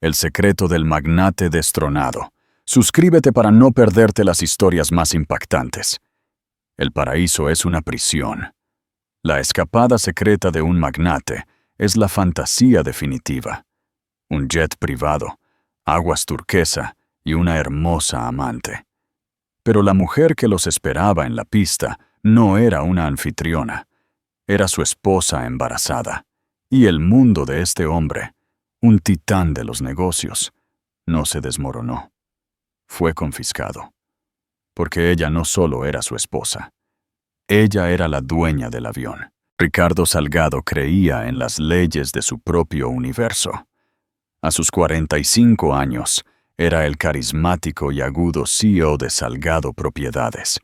El secreto del magnate destronado. Suscríbete para no perderte las historias más impactantes. El paraíso es una prisión. La escapada secreta de un magnate es la fantasía definitiva. Un jet privado, aguas turquesa y una hermosa amante. Pero la mujer que los esperaba en la pista no era una anfitriona. Era su esposa embarazada. Y el mundo de este hombre, un titán de los negocios, no se desmoronó. Fue confiscado. Porque ella no solo era su esposa. Ella era la dueña del avión. Ricardo Salgado creía en las leyes de su propio universo. A sus 45 años, era el carismático y agudo CEO de Salgado Propiedades,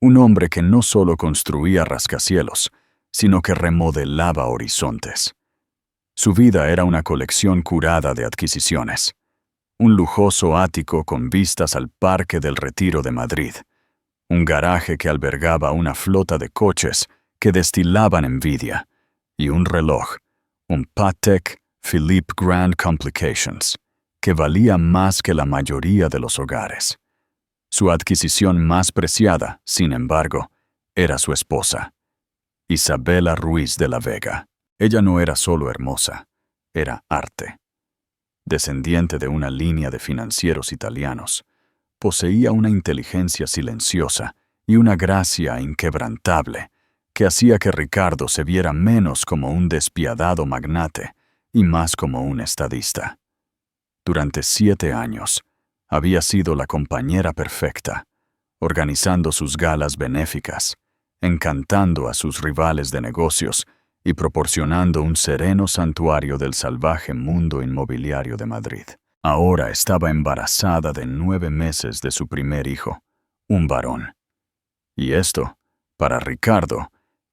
un hombre que no solo construía rascacielos, sino que remodelaba horizontes. Su vida era una colección curada de adquisiciones. Un lujoso ático con vistas al Parque del Retiro de Madrid, un garaje que albergaba una flota de coches que destilaban envidia, y un reloj, un Patek Philippe Grand Complications, que valía más que la mayoría de los hogares. Su adquisición más preciada, sin embargo, era su esposa, Isabela Ruiz de la Vega. Ella no era solo hermosa, era arte. Descendiente de una línea de financieros italianos, poseía una inteligencia silenciosa y una gracia inquebrantable que hacía que Ricardo se viera menos como un despiadado magnate y más como un estadista. Durante 7 años, había sido la compañera perfecta, organizando sus galas benéficas, encantando a sus rivales de negocios y proporcionando un sereno santuario del salvaje mundo inmobiliario de Madrid. Ahora estaba embarazada de 9 meses de su primer hijo, un varón. Y esto, para Ricardo,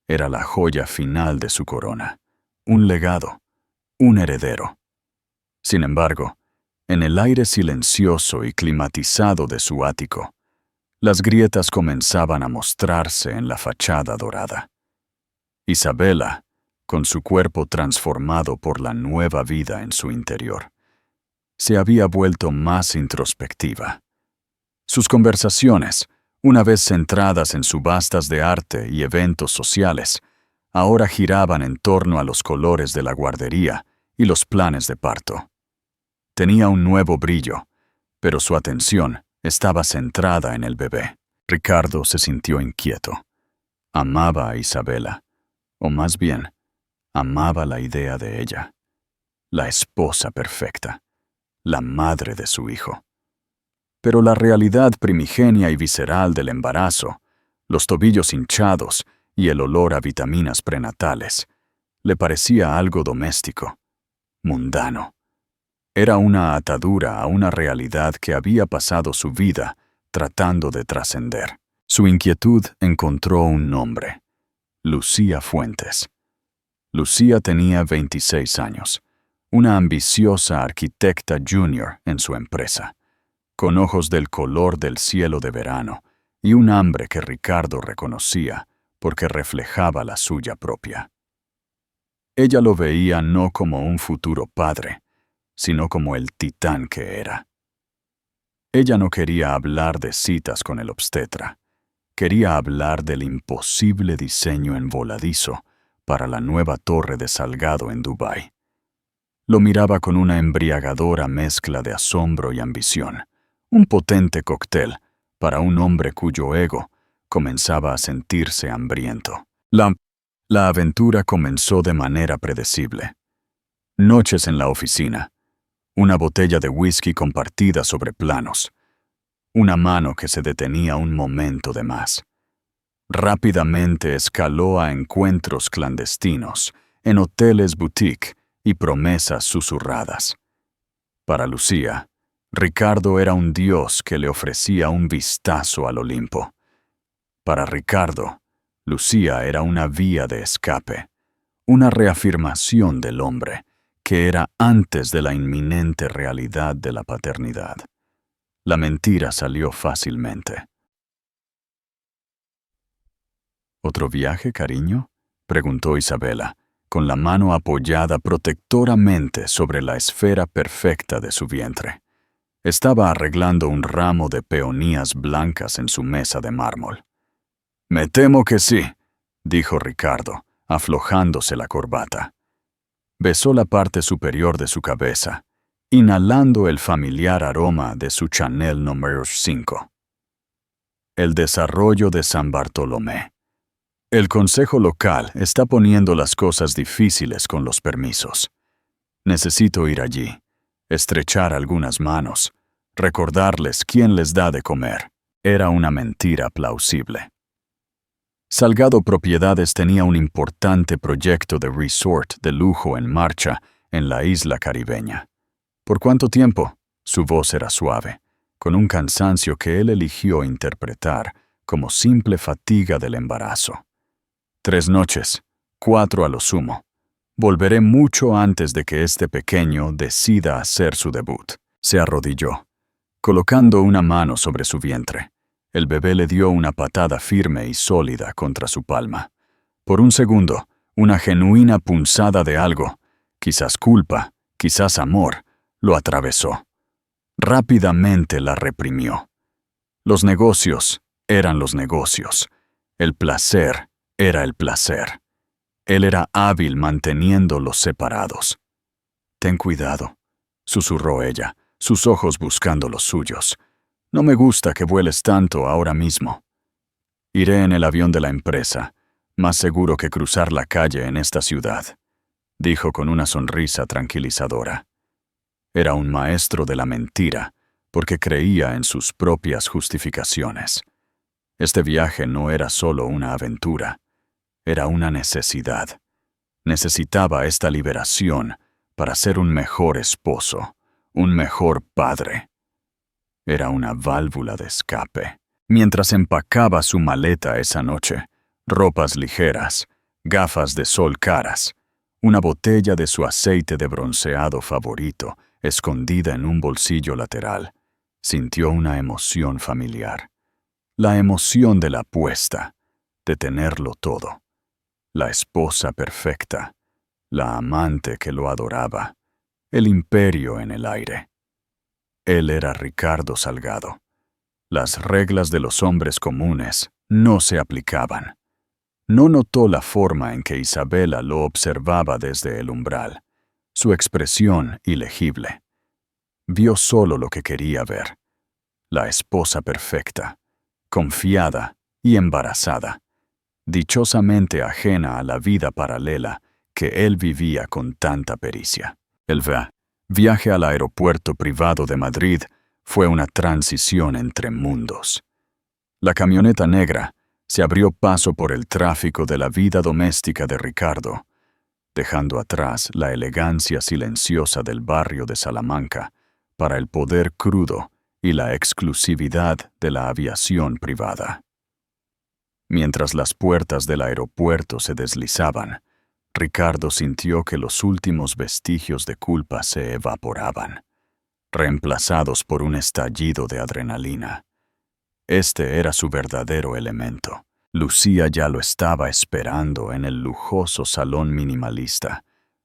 era la joya final de su corona, un legado, un heredero. Sin embargo, en el aire silencioso y climatizado de su ático, las grietas comenzaban a mostrarse en la fachada dorada. Isabela, con su cuerpo transformado por la nueva vida en su interior, se había vuelto más introspectiva. Sus conversaciones, una vez centradas en subastas de arte y eventos sociales, ahora giraban en torno a los colores de la guardería y los planes de parto. Tenía un nuevo brillo, pero su atención estaba centrada en el bebé. Ricardo se sintió inquieto. Amaba a Isabela, o más bien, amaba la idea de ella. La esposa perfecta, la madre de su hijo. Pero la realidad primigenia y visceral del embarazo, los tobillos hinchados y el olor a vitaminas prenatales, le parecía algo doméstico, mundano. Era una atadura a una realidad que había pasado su vida tratando de trascender. Su inquietud encontró un nombre: Lucía Fuentes. Lucía tenía 26 años, una ambiciosa arquitecta junior en su empresa, con ojos del color del cielo de verano y un hambre que Ricardo reconocía porque reflejaba la suya propia. Ella lo veía no como un futuro padre, sino como el titán que era. Ella no quería hablar de citas con el obstetra. Quería hablar del imposible diseño en voladizo para la nueva torre de Salgado en Dubái. Lo miraba con una embriagadora mezcla de asombro y ambición, un potente cóctel para un hombre cuyo ego comenzaba a sentirse hambriento. La aventura comenzó de manera predecible. Noches en la oficina, una botella de whisky compartida sobre planos, una mano que se detenía un momento de más. Rápidamente escaló a encuentros clandestinos, en hoteles boutique y promesas susurradas. Para Lucía, Ricardo era un dios que le ofrecía un vistazo al Olimpo. Para Ricardo, Lucía era una vía de escape, una reafirmación del hombre, que era antes de la inminente realidad de la paternidad. La mentira salió fácilmente. ¿Otro viaje, cariño?, preguntó Isabela, con la mano apoyada protectoramente sobre la esfera perfecta de su vientre. Estaba arreglando un ramo de peonías blancas en su mesa de mármol. «Me temo que sí», dijo Ricardo, aflojándose la corbata. Besó la parte superior de su cabeza, inhalando el familiar aroma de su Chanel número 5. El desarrollo de San Bartolomé. El consejo local está poniendo las cosas difíciles con los permisos. Necesito ir allí, estrechar algunas manos, recordarles quién les da de comer. Era una mentira plausible. Salgado Propiedades tenía un importante proyecto de resort de lujo en marcha en la isla caribeña. ¿Por cuánto tiempo? Su voz era suave, con un cansancio que él eligió interpretar como simple fatiga del embarazo. 3 noches, 4 a lo sumo. Volveré mucho antes de que este pequeño decida hacer su debut. Se arrodilló, colocando una mano sobre su vientre. El bebé le dio una patada firme y sólida contra su palma. Por un segundo, una genuina punzada de algo, quizás culpa, quizás amor, lo atravesó. Rápidamente la reprimió. Los negocios eran los negocios. El placer era el placer. Él era hábil manteniéndolos separados. «Ten cuidado», susurró ella, sus ojos buscando los suyos. «No me gusta que vueles tanto ahora mismo». «Iré en el avión de la empresa, más seguro que cruzar la calle en esta ciudad», dijo con una sonrisa tranquilizadora. Era un maestro de la mentira, porque creía en sus propias justificaciones. Este viaje no era solo una aventura, era una necesidad. Necesitaba esta liberación para ser un mejor esposo, un mejor padre. Era una válvula de escape. Mientras empacaba su maleta esa noche, ropas ligeras, gafas de sol caras, una botella de su aceite de bronceado favorito escondida en un bolsillo lateral, sintió una emoción familiar. La emoción de la apuesta, de tenerlo todo. La esposa perfecta, la amante que lo adoraba, el imperio en el aire. Él era Ricardo Salgado. Las reglas de los hombres comunes no se aplicaban. No notó la forma en que Isabela lo observaba desde el umbral, su expresión ilegible. Vio solo lo que quería ver. La esposa perfecta, confiada y embarazada, dichosamente ajena a la vida paralela que él vivía con tanta pericia. El viaje al aeropuerto privado de Madrid fue una transición entre mundos. La camioneta negra se abrió paso por el tráfico de la vida doméstica de Ricardo, dejando atrás la elegancia silenciosa del barrio de Salamanca para el poder crudo y la exclusividad de la aviación privada. Mientras las puertas del aeropuerto se deslizaban, Ricardo sintió que los últimos vestigios de culpa se evaporaban, reemplazados por un estallido de adrenalina. Este era su verdadero elemento. Lucía ya lo estaba esperando en el lujoso salón minimalista,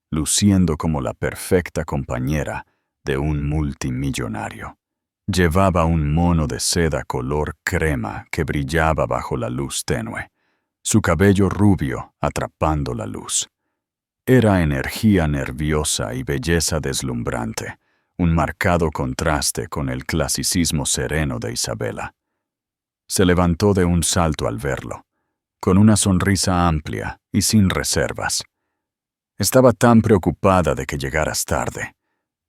luciendo como la perfecta compañera de un multimillonario. Llevaba un mono de seda color crema que brillaba bajo la luz tenue, su cabello rubio atrapando la luz. Era energía nerviosa y belleza deslumbrante, un marcado contraste con el clasicismo sereno de Isabela. Se levantó de un salto al verlo, con una sonrisa amplia y sin reservas. Estaba tan preocupada de que llegaras tarde.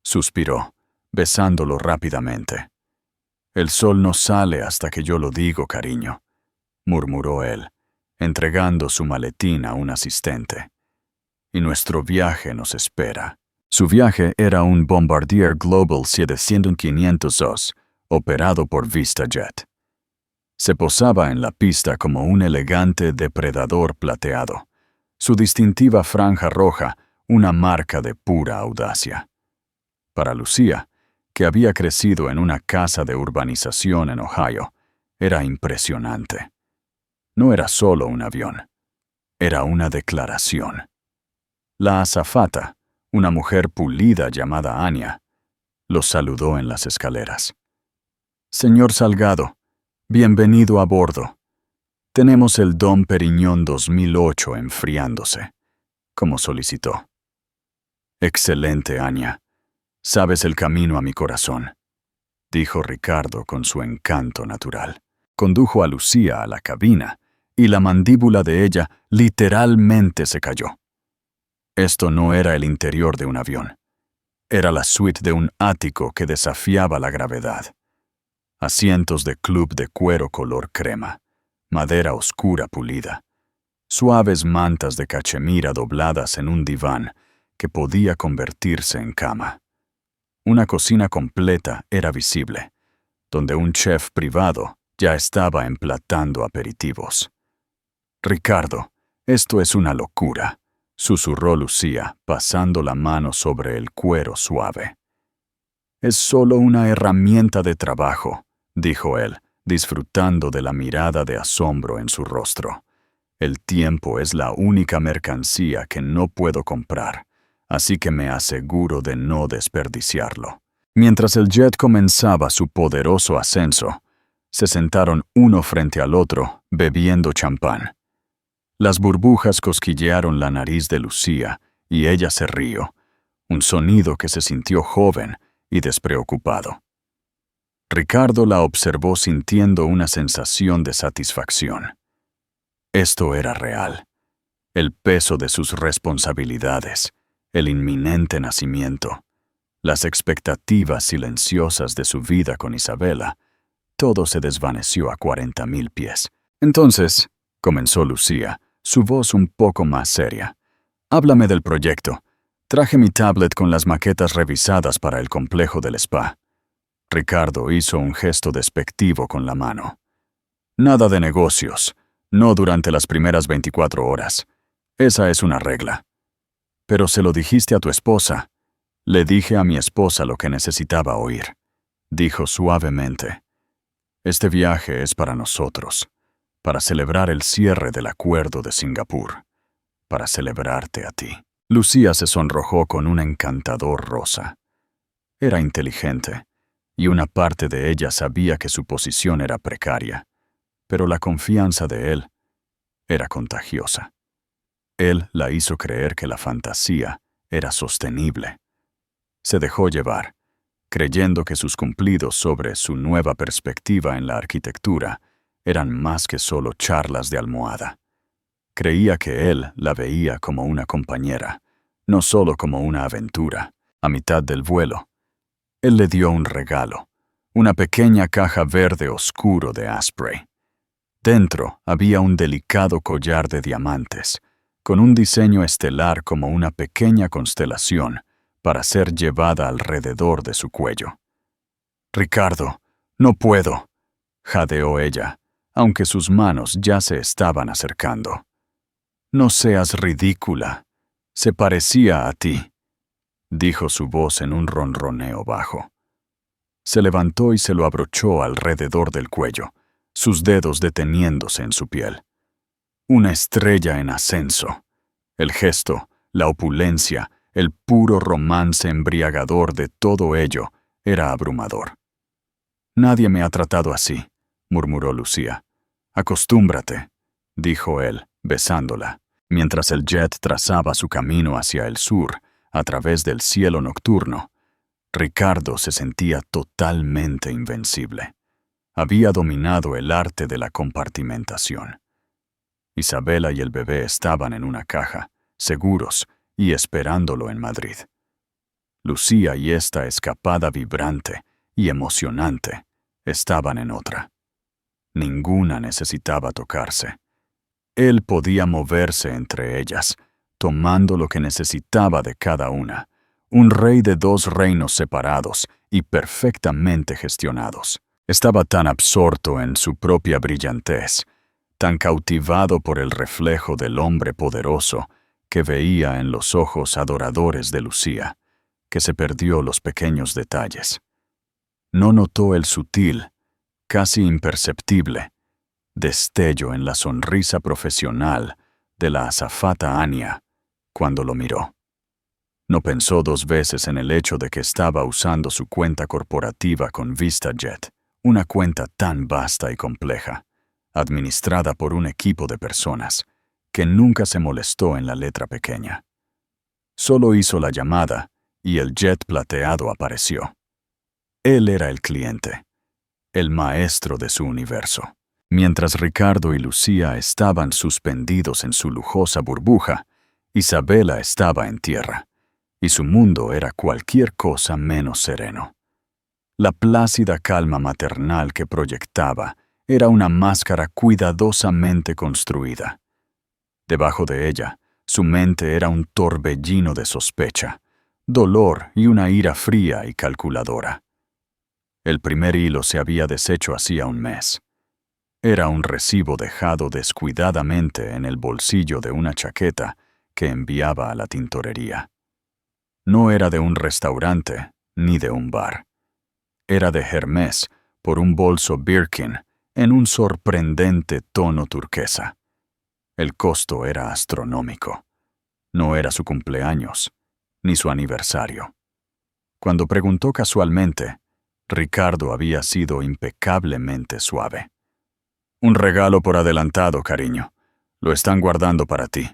Suspiró, besándolo rápidamente. «El sol no sale hasta que yo lo digo, cariño», murmuró él, entregando su maletín a un asistente. «Y nuestro viaje nos espera». Su viaje era un Bombardier Global 7502, operado por VistaJet. Se posaba en la pista como un elegante depredador plateado, su distintiva franja roja una marca de pura audacia. Para Lucía, que había crecido en una casa de urbanización en Ohio, era impresionante. No era solo un avión, era una declaración. La azafata, una mujer pulida llamada Anya, los saludó en las escaleras. «Señor Salgado, bienvenido a bordo. Tenemos el Dom Perignon 2008 enfriándose», como solicitó. «Excelente, Anya. Sabes el camino a mi corazón», dijo Ricardo con su encanto natural. Condujo a Lucía a la cabina y la mandíbula de ella literalmente se cayó. Esto no era el interior de un avión. Era la suite de un ático que desafiaba la gravedad. Asientos de club de cuero color crema, madera oscura pulida, suaves mantas de cachemira dobladas en un diván que podía convertirse en cama. Una cocina completa era visible, donde un chef privado ya estaba emplatando aperitivos. «Ricardo, esto es una locura», susurró Lucía, pasando la mano sobre el cuero suave. «Es solo una herramienta de trabajo», dijo él, disfrutando de la mirada de asombro en su rostro. «El tiempo es la única mercancía que no puedo comprar, así que me aseguro de no desperdiciarlo». Mientras el jet comenzaba su poderoso ascenso, se sentaron uno frente al otro, bebiendo champán. Las burbujas cosquillearon la nariz de Lucía y ella se rió, un sonido que se sintió joven y despreocupado. Ricardo la observó sintiendo una sensación de satisfacción. Esto era real. El peso de sus responsabilidades, el inminente nacimiento, las expectativas silenciosas de su vida con Isabela, todo se desvaneció a 40.000 pies. «Entonces», comenzó Lucía, su voz un poco más seria, «háblame del proyecto. Traje mi tablet con las maquetas revisadas para el complejo del spa». Ricardo hizo un gesto despectivo con la mano. «Nada de negocios, no durante las primeras 24 horas. Esa es una regla». «Pero se lo dijiste a tu esposa». «Le dije a mi esposa lo que necesitaba oír», dijo suavemente. «Este viaje es para nosotros, para celebrar el cierre del acuerdo de Singapur, para celebrarte a ti». Lucía se sonrojó con un encantador rosa. Era inteligente, y una parte de ella sabía que su posición era precaria, pero la confianza de él era contagiosa. Él la hizo creer que la fantasía era sostenible. Se dejó llevar, creyendo que sus cumplidos sobre su nueva perspectiva en la arquitectura eran más que solo charlas de almohada. Creía que él la veía como una compañera, no solo como una aventura. A mitad del vuelo, él le dio un regalo, una pequeña caja verde oscuro de Asprey. Dentro había un delicado collar de diamantes, con un diseño estelar como una pequeña constelación, para ser llevada alrededor de su cuello. «Ricardo, no puedo», jadeó ella, aunque sus manos ya se estaban acercando. «No seas ridícula. Se parecía a ti», dijo su voz en un ronroneo bajo. Se levantó y se lo abrochó alrededor del cuello, sus dedos deteniéndose en su piel. Una estrella en ascenso. El gesto, la opulencia, el puro romance embriagador de todo ello era abrumador. «Nadie me ha tratado así», murmuró Lucía. «Acostúmbrate», dijo él, besándola, mientras el jet trazaba su camino hacia el sur, a través del cielo nocturno. Ricardo se sentía totalmente invencible. Había dominado el arte de la compartimentación. Isabela y el bebé estaban en una caja, seguros, y esperándolo en Madrid. Lucía y esta escapada vibrante y emocionante estaban en otra. Ninguna necesitaba tocarse. Él podía moverse entre ellas, tomando lo que necesitaba de cada una, un rey de dos reinos separados y perfectamente gestionados. Estaba tan absorto en su propia brillantez, tan cautivado por el reflejo del hombre poderoso que veía en los ojos adoradores de Lucía, que se perdió los pequeños detalles. No notó el sutil, casi imperceptible, destello en la sonrisa profesional de la azafata Anya cuando lo miró. No pensó dos veces en el hecho de que estaba usando su cuenta corporativa con VistaJet, una cuenta tan vasta y compleja, administrada por un equipo de personas, que nunca se molestó en la letra pequeña. Solo hizo la llamada y el jet plateado apareció. Él era el cliente, el maestro de su universo. Mientras Ricardo y Lucía estaban suspendidos en su lujosa burbuja, Isabela estaba en tierra, y su mundo era cualquier cosa menos sereno. La plácida calma maternal que proyectaba era una máscara cuidadosamente construida. Debajo de ella, su mente era un torbellino de sospecha, dolor y una ira fría y calculadora. El primer hilo se había deshecho hacía un mes. Era un recibo dejado descuidadamente en el bolsillo de una chaqueta que enviaba a la tintorería. No era de un restaurante ni de un bar. Era de Hermès por un bolso Birkin en un sorprendente tono turquesa. El costo era astronómico. No era su cumpleaños, ni su aniversario. Cuando preguntó casualmente, Ricardo había sido impecablemente suave. Un regalo por adelantado, cariño. Lo están guardando para ti.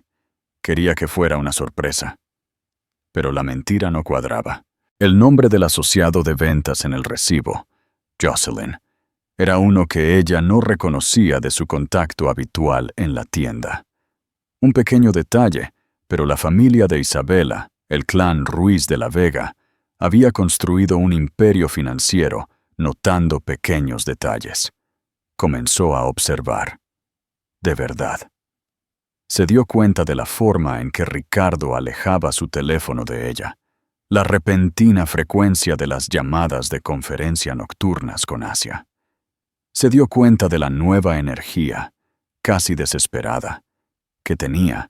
Quería que fuera una sorpresa. Pero la mentira no cuadraba. El nombre del asociado de ventas en el recibo, Jocelyn, era uno que ella no reconocía de su contacto habitual en la tienda. Un pequeño detalle, pero la familia de Isabela, el clan Ruiz de la Vega, había construido un imperio financiero notando pequeños detalles. Comenzó a observar. De verdad. Se dio cuenta de la forma en que Ricardo alejaba su teléfono de ella, la repentina frecuencia de las llamadas de conferencia nocturnas con Asia. Se dio cuenta de la nueva energía, casi desesperada, que tenía,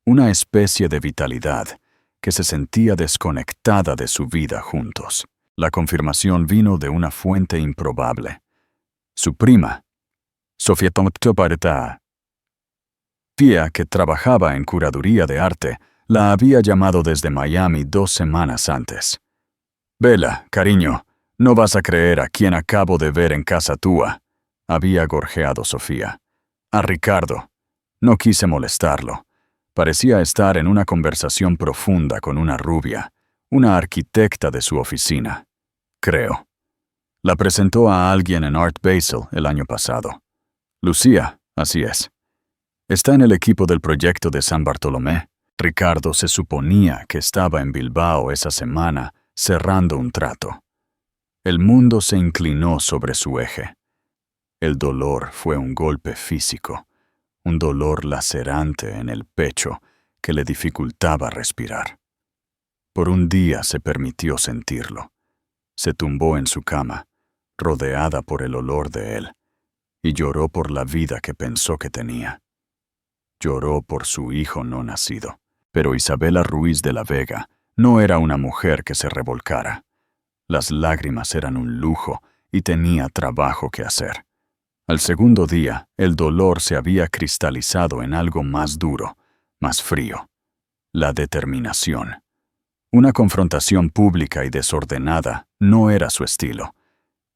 una especie de vitalidad que se sentía desconectada de su vida juntos. La confirmación vino de una fuente improbable. Su prima, Sofía Tomtkoparta, Fia, que trabajaba en curaduría de arte, la había llamado desde Miami 2 semanas antes. «Bella, cariño, no vas a creer a quien acabo de ver en casa túa», había gorjeado Sofía. A Ricardo. No quise molestarlo. Parecía estar en una conversación profunda con una rubia, una arquitecta de su oficina. Creo. La presentó a alguien en Art Basel el año pasado. Lucía, así es. Está en el equipo del proyecto de San Bartolomé. Ricardo se suponía que estaba en Bilbao esa semana cerrando un trato. El mundo se inclinó sobre su eje. El dolor fue un golpe físico, un dolor lacerante en el pecho que le dificultaba respirar. Por un día se permitió sentirlo. Se tumbó en su cama, rodeada por el olor de él, y lloró por la vida que pensó que tenía. Lloró por su hijo no nacido. Pero Isabela Ruiz de la Vega no era una mujer que se revolcara. Las lágrimas eran un lujo y tenía trabajo que hacer. Al segundo día, el dolor se había cristalizado en algo más duro, más frío. La determinación. Una confrontación pública y desordenada no era su estilo.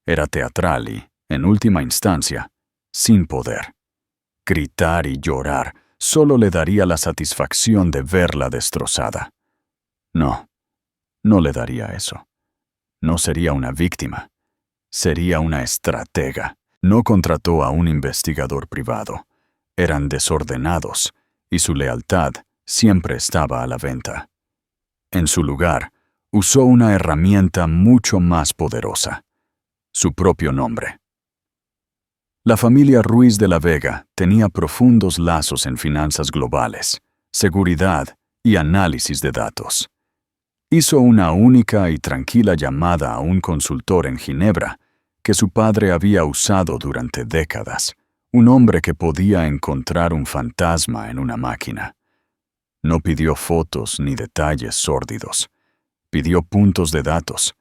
Era teatral y, en última instancia, sin poder. Gritar y llorar solo le daría la satisfacción de verla destrozada. No, no le daría eso. No sería una víctima. Sería una estratega. No contrató a un investigador privado. Eran desordenados, y su lealtad siempre estaba a la venta. En su lugar, usó una herramienta mucho más poderosa: su propio nombre. La familia Ruiz de la Vega tenía profundos lazos en finanzas globales, seguridad y análisis de datos. Hizo una única y tranquila llamada a un consultor en Ginebra que su padre había usado durante décadas, un hombre que podía encontrar un fantasma en una máquina. No pidió fotos ni detalles sórdidos. Pidió puntos de datos,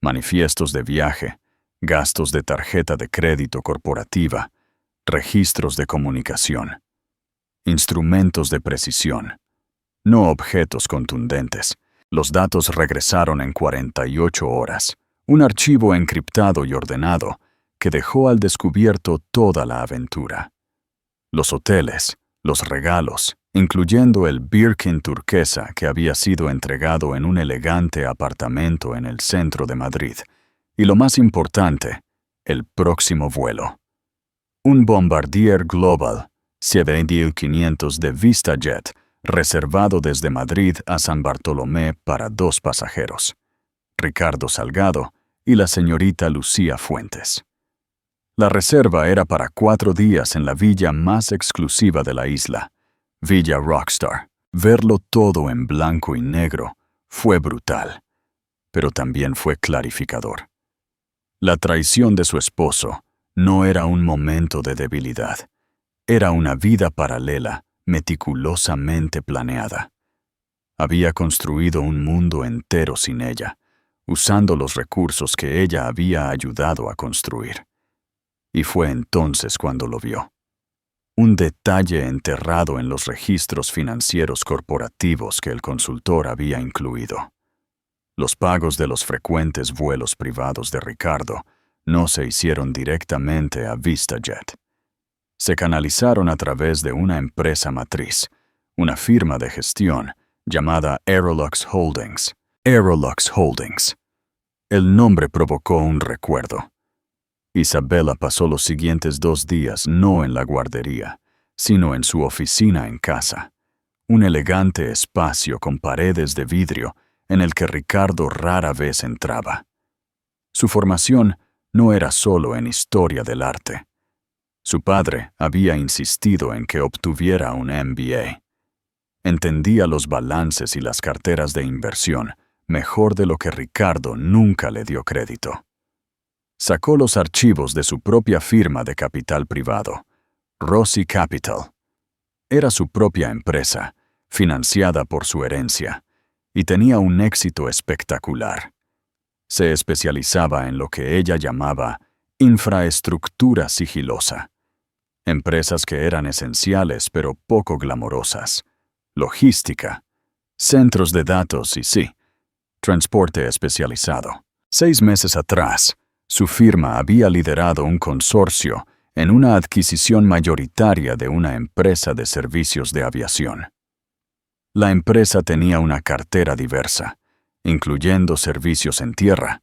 manifiestos de viaje, gastos de tarjeta de crédito corporativa, registros de comunicación, instrumentos de precisión, no objetos contundentes. Los datos regresaron en 48 horas, un archivo encriptado y ordenado que dejó al descubierto toda la aventura. Los hoteles, los regalos, incluyendo el Birkin turquesa que había sido entregado en un elegante apartamento en el centro de Madrid, y lo más importante, el próximo vuelo. Un Bombardier Global 7500 de VistaJet, reservado desde Madrid a San Bartolomé para 2 pasajeros, Ricardo Salgado y la señorita Lucía Fuentes. La reserva era para 4 días en la villa más exclusiva de la isla, Villa Rockstar. Verlo todo en blanco y negro fue brutal, pero también fue clarificador. La traición de su esposo no era un momento de debilidad, era una vida paralela, meticulosamente planeada. Había construido un mundo entero sin ella, usando los recursos que ella había ayudado a construir. Y fue entonces cuando lo vio. Un detalle enterrado en los registros financieros corporativos que el consultor había incluido. Los pagos de los frecuentes vuelos privados de Ricardo no se hicieron directamente a VistaJet. Se canalizaron a través de una empresa matriz, una firma de gestión llamada Aerolux Holdings. Aerolux Holdings. El nombre provocó un recuerdo. Isabela pasó los siguientes 2 días no en la guardería, sino en su oficina en casa, un elegante espacio con paredes de vidrio en el que Ricardo rara vez entraba. Su formación no era solo en historia del arte. Su padre había insistido en que obtuviera un MBA. Entendía los balances y las carteras de inversión mejor de lo que Ricardo nunca le dio crédito. Sacó los archivos de su propia firma de capital privado, Rossi Capital. Era su propia empresa, financiada por su herencia, y tenía un éxito espectacular. Se especializaba en lo que ella llamaba infraestructura sigilosa. Empresas que eran esenciales pero poco glamorosas. Logística, centros de datos y sí, transporte especializado. 6 meses atrás, su firma había liderado un consorcio en una adquisición mayoritaria de una empresa de servicios de aviación. La empresa tenía una cartera diversa, incluyendo servicios en tierra,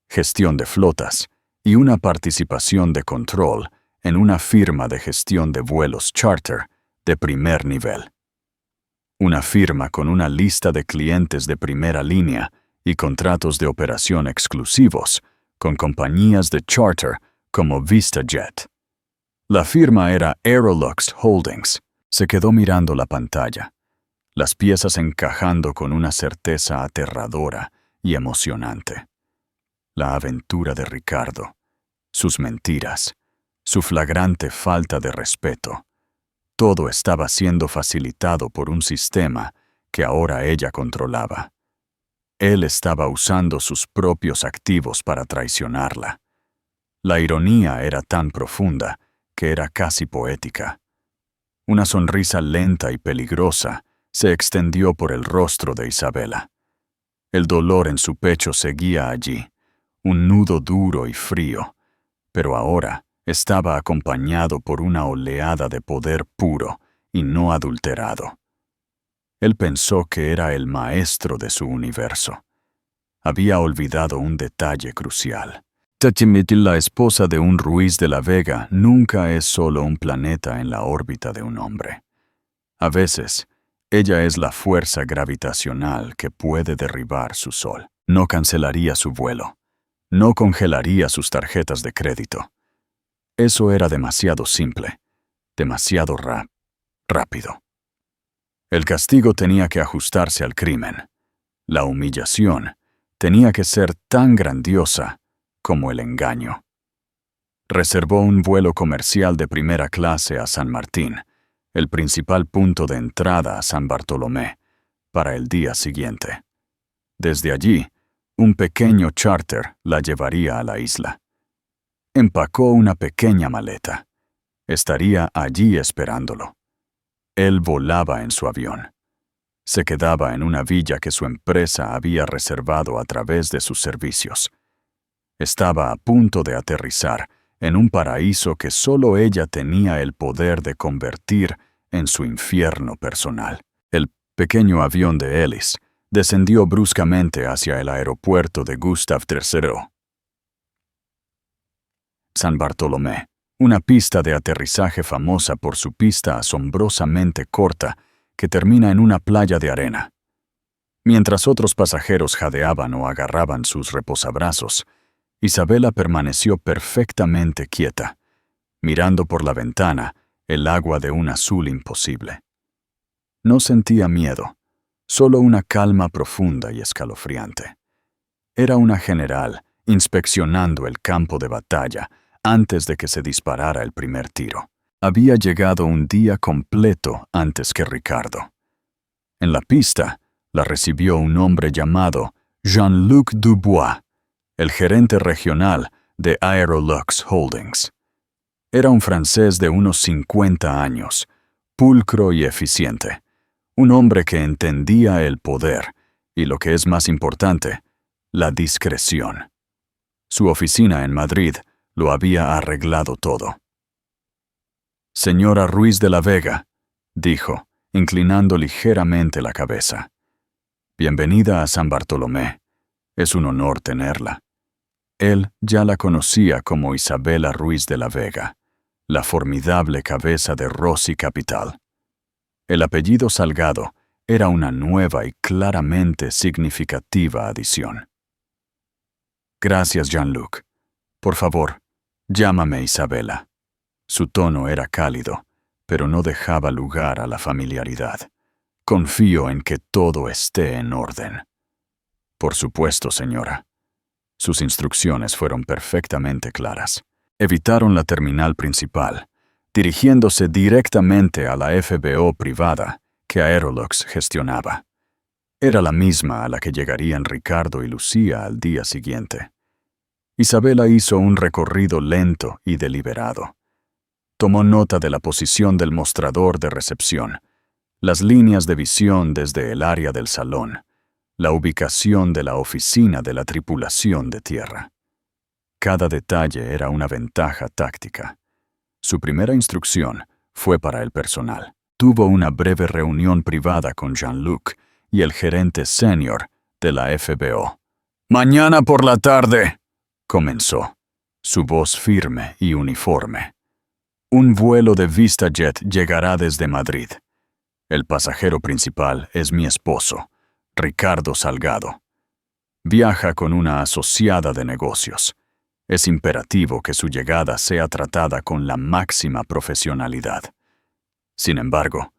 gestión de flotas y una participación de control en una firma de gestión de vuelos charter de primer nivel. Una firma con una lista de clientes de primera línea y contratos de operación exclusivos con compañías de charter como VistaJet. La firma era Aerolux Holdings. Se quedó mirando la pantalla, las piezas encajando con una certeza aterradora y emocionante. La aventura de Ricardo, sus mentiras, su flagrante falta de respeto. Todo estaba siendo facilitado por un sistema que ahora ella controlaba. Él estaba usando sus propios activos para traicionarla. La ironía era tan profunda que era casi poética. Una sonrisa lenta y peligrosa se extendió por el rostro de Isabela. El dolor en su pecho seguía allí, un nudo duro y frío, pero ahora estaba acompañado por una oleada de poder puro y no adulterado. Él pensó que era el maestro de su universo. Había olvidado un detalle crucial. Tachimitil, la esposa de un Ruiz de la Vega, nunca es solo un planeta en la órbita de un hombre. A veces, ella es la fuerza gravitacional que puede derribar su sol. No cancelaría su vuelo. No congelaría sus tarjetas de crédito. Eso era demasiado simple, demasiado rápido. El castigo tenía que ajustarse al crimen. La humillación tenía que ser tan grandiosa como el engaño. Reservó un vuelo comercial de primera clase a San Martín, el principal punto de entrada a San Bartolomé, para el día siguiente. Desde allí, un pequeño charter la llevaría a la isla. Empacó una pequeña maleta. Estaría allí esperándolo. Él volaba en su avión. Se quedaba en una villa que su empresa había reservado a través de sus servicios. Estaba a punto de aterrizar en un paraíso que solo ella tenía el poder de convertir en su infierno personal. El pequeño avión de Ellis descendió bruscamente hacia el aeropuerto de Gustav III. San Bartolomé, una pista de aterrizaje famosa por su pista asombrosamente corta que termina en una playa de arena. Mientras otros pasajeros jadeaban o agarraban sus reposabrazos, Isabela permaneció perfectamente quieta, mirando por la ventana el agua de un azul imposible. No sentía miedo, solo una calma profunda y escalofriante. Era una general inspeccionando el campo de batalla antes de que se disparara el primer tiro. Había llegado un día completo antes que Ricardo. En la pista, la recibió un hombre llamado Jean-Luc Dubois, el gerente regional de Aerolux Holdings. Era un francés de unos 50 años, pulcro y eficiente, un hombre que entendía el poder y, lo que es más importante, la discreción. Su oficina en Madrid lo había arreglado todo. «Señora Ruiz de la Vega», dijo, inclinando ligeramente la cabeza. «Bienvenida a San Bartolomé. Es un honor tenerla». Él ya la conocía como Isabela Ruiz de la Vega, la formidable cabeza de Rossi Capital. El apellido Salgado era una nueva y claramente significativa adición. «Gracias, Jean-Luc. Por favor, llámame Isabela». Su tono era cálido, pero no dejaba lugar a la familiaridad. «Confío en que todo esté en orden». «Por supuesto, señora». Sus instrucciones fueron perfectamente claras. Evitaron la terminal principal, dirigiéndose directamente a la FBO privada que Aerolux gestionaba. Era la misma a la que llegarían Ricardo y Lucía al día siguiente. Isabela hizo un recorrido lento y deliberado. Tomó nota de la posición del mostrador de recepción, las líneas de visión desde el área del salón, la ubicación de la oficina de la tripulación de tierra. Cada detalle era una ventaja táctica. Su primera instrucción fue para el personal. Tuvo una breve reunión privada con Jean-Luc y el gerente senior de la FBO. «Mañana por la tarde», comenzó, su voz firme y uniforme. «Un vuelo de VistaJet llegará desde Madrid. El pasajero principal es mi esposo, Ricardo Salgado. Viaja con una asociada de negocios. Es imperativo que su llegada sea tratada con la máxima profesionalidad. Sin embargo,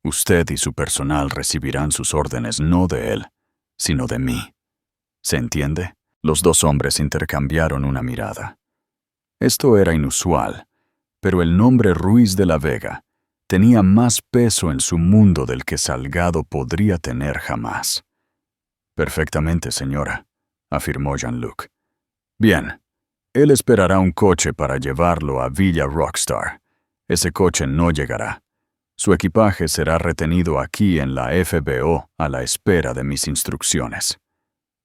usted y su personal recibirán sus órdenes no de él, sino de mí. ¿Se entiende?». Los dos hombres intercambiaron una mirada. Esto era inusual, pero el nombre Ruiz de la Vega tenía más peso en su mundo del que Salgado podría tener jamás. «Perfectamente, señora», afirmó Jean-Luc. «Bien, él esperará un coche para llevarlo a Villa Rockstar. Ese coche no llegará. Su equipaje será retenido aquí en la FBO a la espera de mis instrucciones.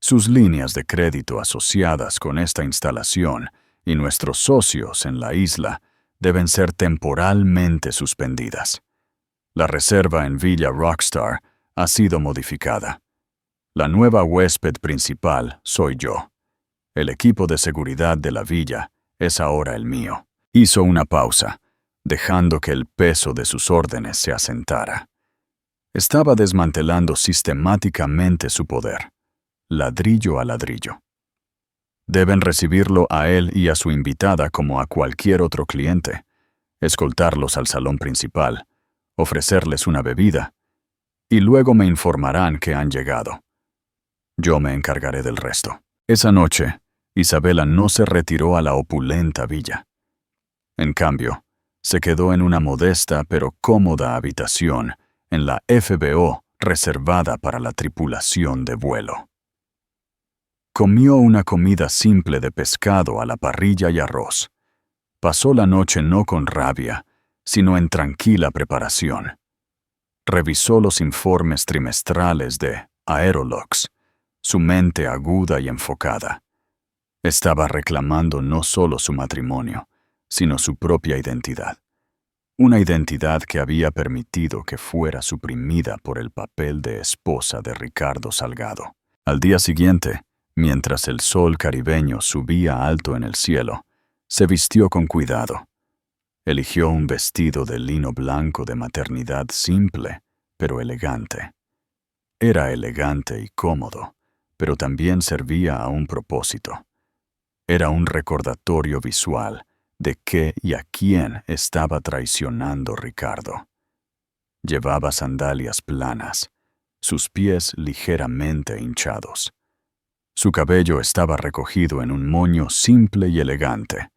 Sus líneas de crédito asociadas con esta instalación y nuestros socios en la isla deben ser temporalmente suspendidas. La reserva en Villa Rockstar ha sido modificada. La nueva huésped principal soy yo. El equipo de seguridad de la villa es ahora el mío». Hizo una pausa, dejando que el peso de sus órdenes se asentara. Estaba desmantelando sistemáticamente su poder, ladrillo a ladrillo. Deben recibirlo a él y a su invitada como a cualquier otro cliente, escoltarlos al salón principal, ofrecerles una bebida, y luego me informarán que han llegado. Yo me encargaré del resto. Esa noche, Isabela no se retiró a la opulenta villa. En cambio, se quedó en una modesta pero cómoda habitación en la FBO reservada para la tripulación de vuelo. Comió una comida simple de pescado a la parrilla y arroz. Pasó la noche no con rabia, sino en tranquila preparación. Revisó los informes trimestrales de Aerolox, su mente aguda y enfocada. Estaba reclamando no solo su matrimonio, sino su propia identidad. Una identidad que había permitido que fuera suprimida por el papel de esposa de Ricardo Salgado. Al día siguiente, mientras el sol caribeño subía alto en el cielo, se vistió con cuidado. Eligió un vestido de lino blanco de maternidad simple, pero elegante. Era elegante y cómodo, pero también servía a un propósito. Era un recordatorio visual de qué y a quién estaba traicionando Ricardo. Llevaba sandalias planas, sus pies ligeramente hinchados. Su cabello estaba recogido en un moño simple y elegante.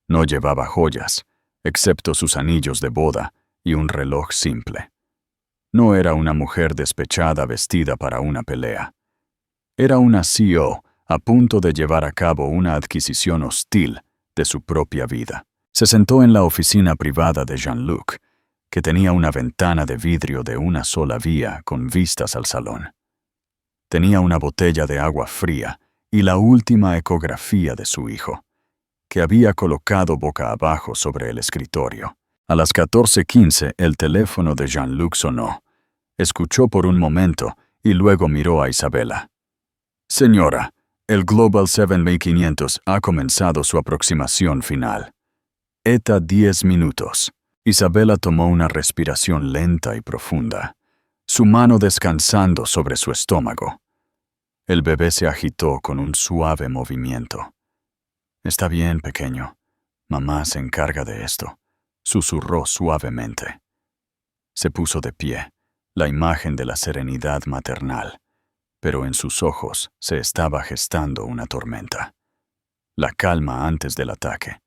No llevaba joyas, excepto sus anillos de boda y un reloj simple. No era una mujer despechada vestida para una pelea. Era una CEO a punto de llevar a cabo una adquisición hostil de su propia vida. Se sentó en la oficina privada de Jean-Luc, que tenía una ventana de vidrio de una sola vía con vistas al salón. Tenía una botella de agua fría y la última ecografía de su hijo, que había colocado boca abajo sobre el escritorio. A las 14:15 el teléfono de Jean-Luc sonó. Escuchó por un momento y luego miró a Isabela. «Señora, el Global 7500 ha comenzado su aproximación final. ETA 10 minutos». Isabela tomó una respiración lenta y profunda, su mano descansando sobre su estómago. El bebé se agitó con un suave movimiento. «Está bien, pequeño. Mamá se encarga de esto», susurró suavemente. Se puso de pie, la imagen de la serenidad maternal, pero en sus ojos se estaba gestando una tormenta. La calma antes del ataque,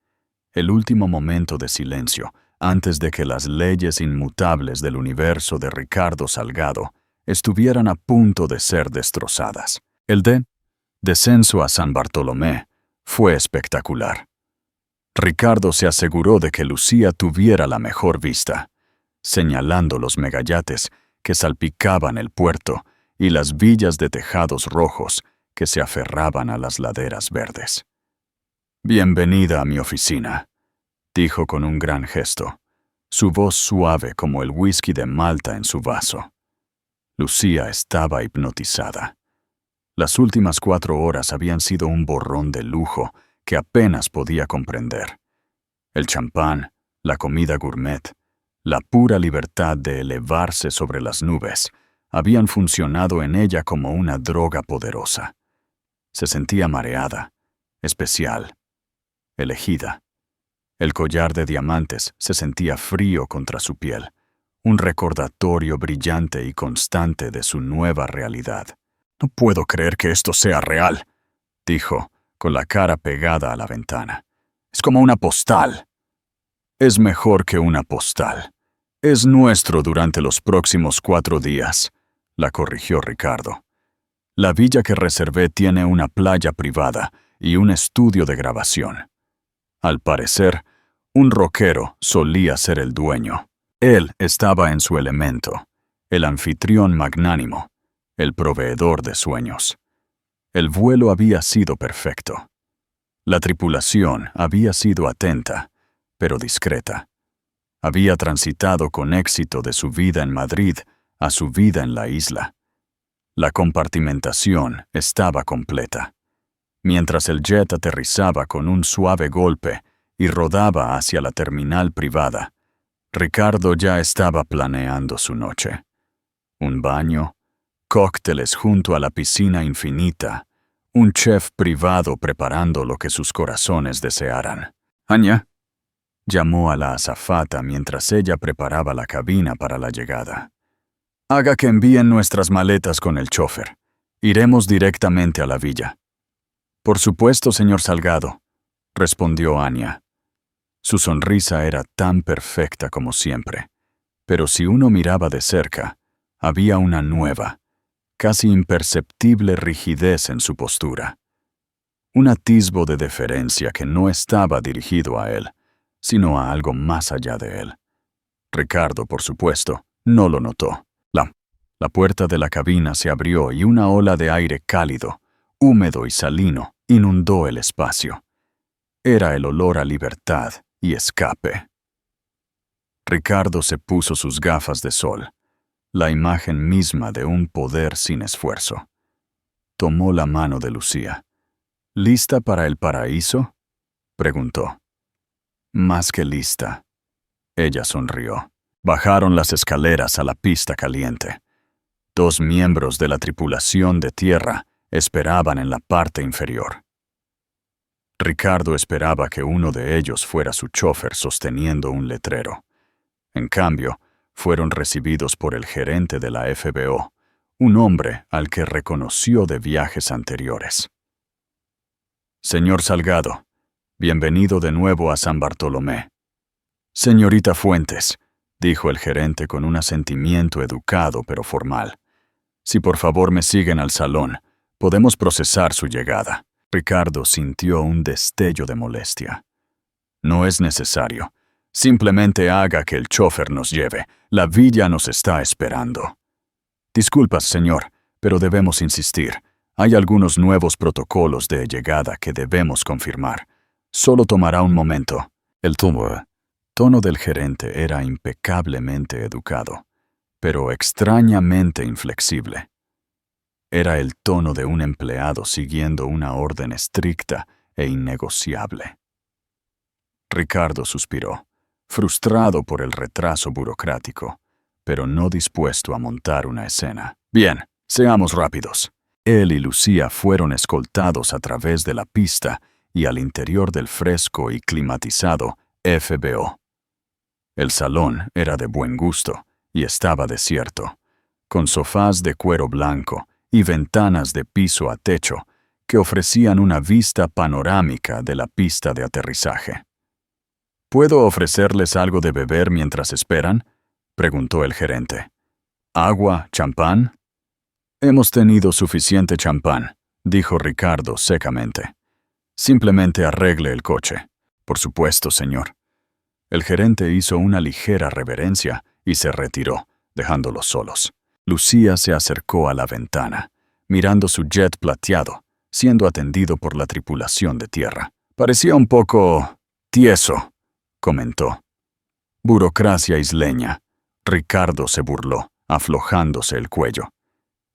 el último momento de silencio antes de que las leyes inmutables del universo de Ricardo Salgado estuvieran a punto de ser destrozadas. El descenso a San Bartolomé fue espectacular. Ricardo se aseguró de que Lucía tuviera la mejor vista, señalando los megayates que salpicaban el puerto y las villas de tejados rojos que se aferraban a las laderas verdes. «Bienvenida a mi oficina», dijo con un gran gesto, su voz suave como el whisky de Malta en su vaso. Lucía estaba hipnotizada. Las últimas 4 horas habían sido un borrón de lujo que apenas podía comprender. El champán, la comida gourmet, la pura libertad de elevarse sobre las nubes, habían funcionado en ella como una droga poderosa. Se sentía mareada, especial, elegida. El collar de diamantes se sentía frío contra su piel, un recordatorio brillante y constante de su nueva realidad. «No puedo creer que esto sea real», dijo, con la cara pegada a la ventana. «Es como una postal». «Es mejor que una postal. Es nuestro durante los próximos 4 días», la corrigió Ricardo. «La villa que reservé tiene una playa privada y un estudio de grabación. Al parecer, un rockero solía ser el dueño. Él estaba en su elemento, el anfitrión magnánimo, el proveedor de sueños. El vuelo había sido perfecto. La tripulación había sido atenta, pero discreta. Había transitado con éxito de su vida en Madrid a su vida en la isla. La compartimentación estaba completa. Mientras el jet aterrizaba con un suave golpe y rodaba hacia la terminal privada, Ricardo ya estaba planeando su noche. Un baño, cócteles junto a la piscina infinita, un chef privado preparando lo que sus corazones desearan. «Anya», llamó a la azafata mientras ella preparaba la cabina para la llegada. «Haga que envíen nuestras maletas con el chofer. Iremos directamente a la villa». «Por supuesto, señor Salgado», respondió Anya. Su sonrisa era tan perfecta como siempre, pero si uno miraba de cerca, había una nueva, casi imperceptible rigidez en su postura. Un atisbo de deferencia que no estaba dirigido a él, sino a algo más allá de él. Ricardo, por supuesto, no lo notó. La puerta de la cabina se abrió y una ola de aire cálido, húmedo y salino inundó el espacio. Era el olor a libertad y escape. Ricardo se puso sus gafas de sol, la imagen misma de un poder sin esfuerzo. Tomó la mano de Lucía. ¿Lista para el paraíso?, preguntó. Más que lista. Ella sonrió. Bajaron las escaleras a la pista caliente. 2 miembros de la tripulación de tierra esperaban en la parte inferior. Ricardo esperaba que uno de ellos fuera su chofer sosteniendo un letrero. En cambio, fueron recibidos por el gerente de la FBO, un hombre al que reconoció de viajes anteriores. Señor Salgado, bienvenido de nuevo a San Bartolomé. Señorita Fuentes, dijo el gerente con un asentimiento educado pero formal. Si por favor me siguen al salón, podemos procesar su llegada. Ricardo sintió un destello de molestia. No es necesario. Simplemente haga que el chofer nos lleve. La villa nos está esperando. Disculpas, señor, pero debemos insistir. Hay algunos nuevos protocolos de llegada que debemos confirmar. Solo tomará un momento. El tono del gerente era impecablemente educado, pero extrañamente inflexible. Era el tono de un empleado siguiendo una orden estricta e innegociable. Ricardo suspiró, frustrado por el retraso burocrático, pero no dispuesto a montar una escena. Bien, seamos rápidos. Él y Lucía fueron escoltados a través de la pista y al interior del fresco y climatizado FBO. El salón era de buen gusto y estaba desierto, con sofás de cuero blanco y ventanas de piso a techo que ofrecían una vista panorámica de la pista de aterrizaje. ¿Puedo ofrecerles algo de beber mientras esperan?, preguntó el gerente. ¿Agua, champán? Hemos tenido suficiente champán, dijo Ricardo secamente. Simplemente arregle el coche. Por supuesto, señor. El gerente hizo una ligera reverencia y se retiró, dejándolos solos. Lucía se acercó a la ventana, mirando su jet plateado, siendo atendido por la tripulación de tierra. Parecía un poco tieso, comentó. Burocracia isleña. Ricardo se burló, aflojándose el cuello.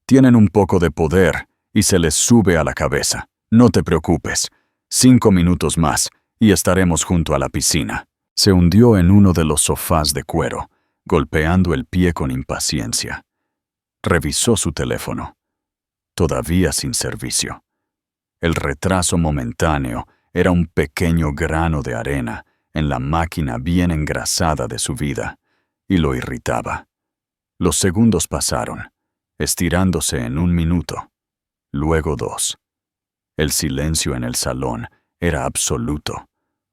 Tienen un poco de poder y se les sube a la cabeza. No te preocupes. 5 minutos más y estaremos junto a la piscina. Se hundió en uno de los sofás de cuero, golpeando el pie con impaciencia. Revisó su teléfono. Todavía sin servicio. El retraso momentáneo era un pequeño grano de arena en la máquina bien engrasada de su vida, y lo irritaba. Los segundos pasaron, estirándose en 1 minuto, luego 2. El silencio en el salón era absoluto,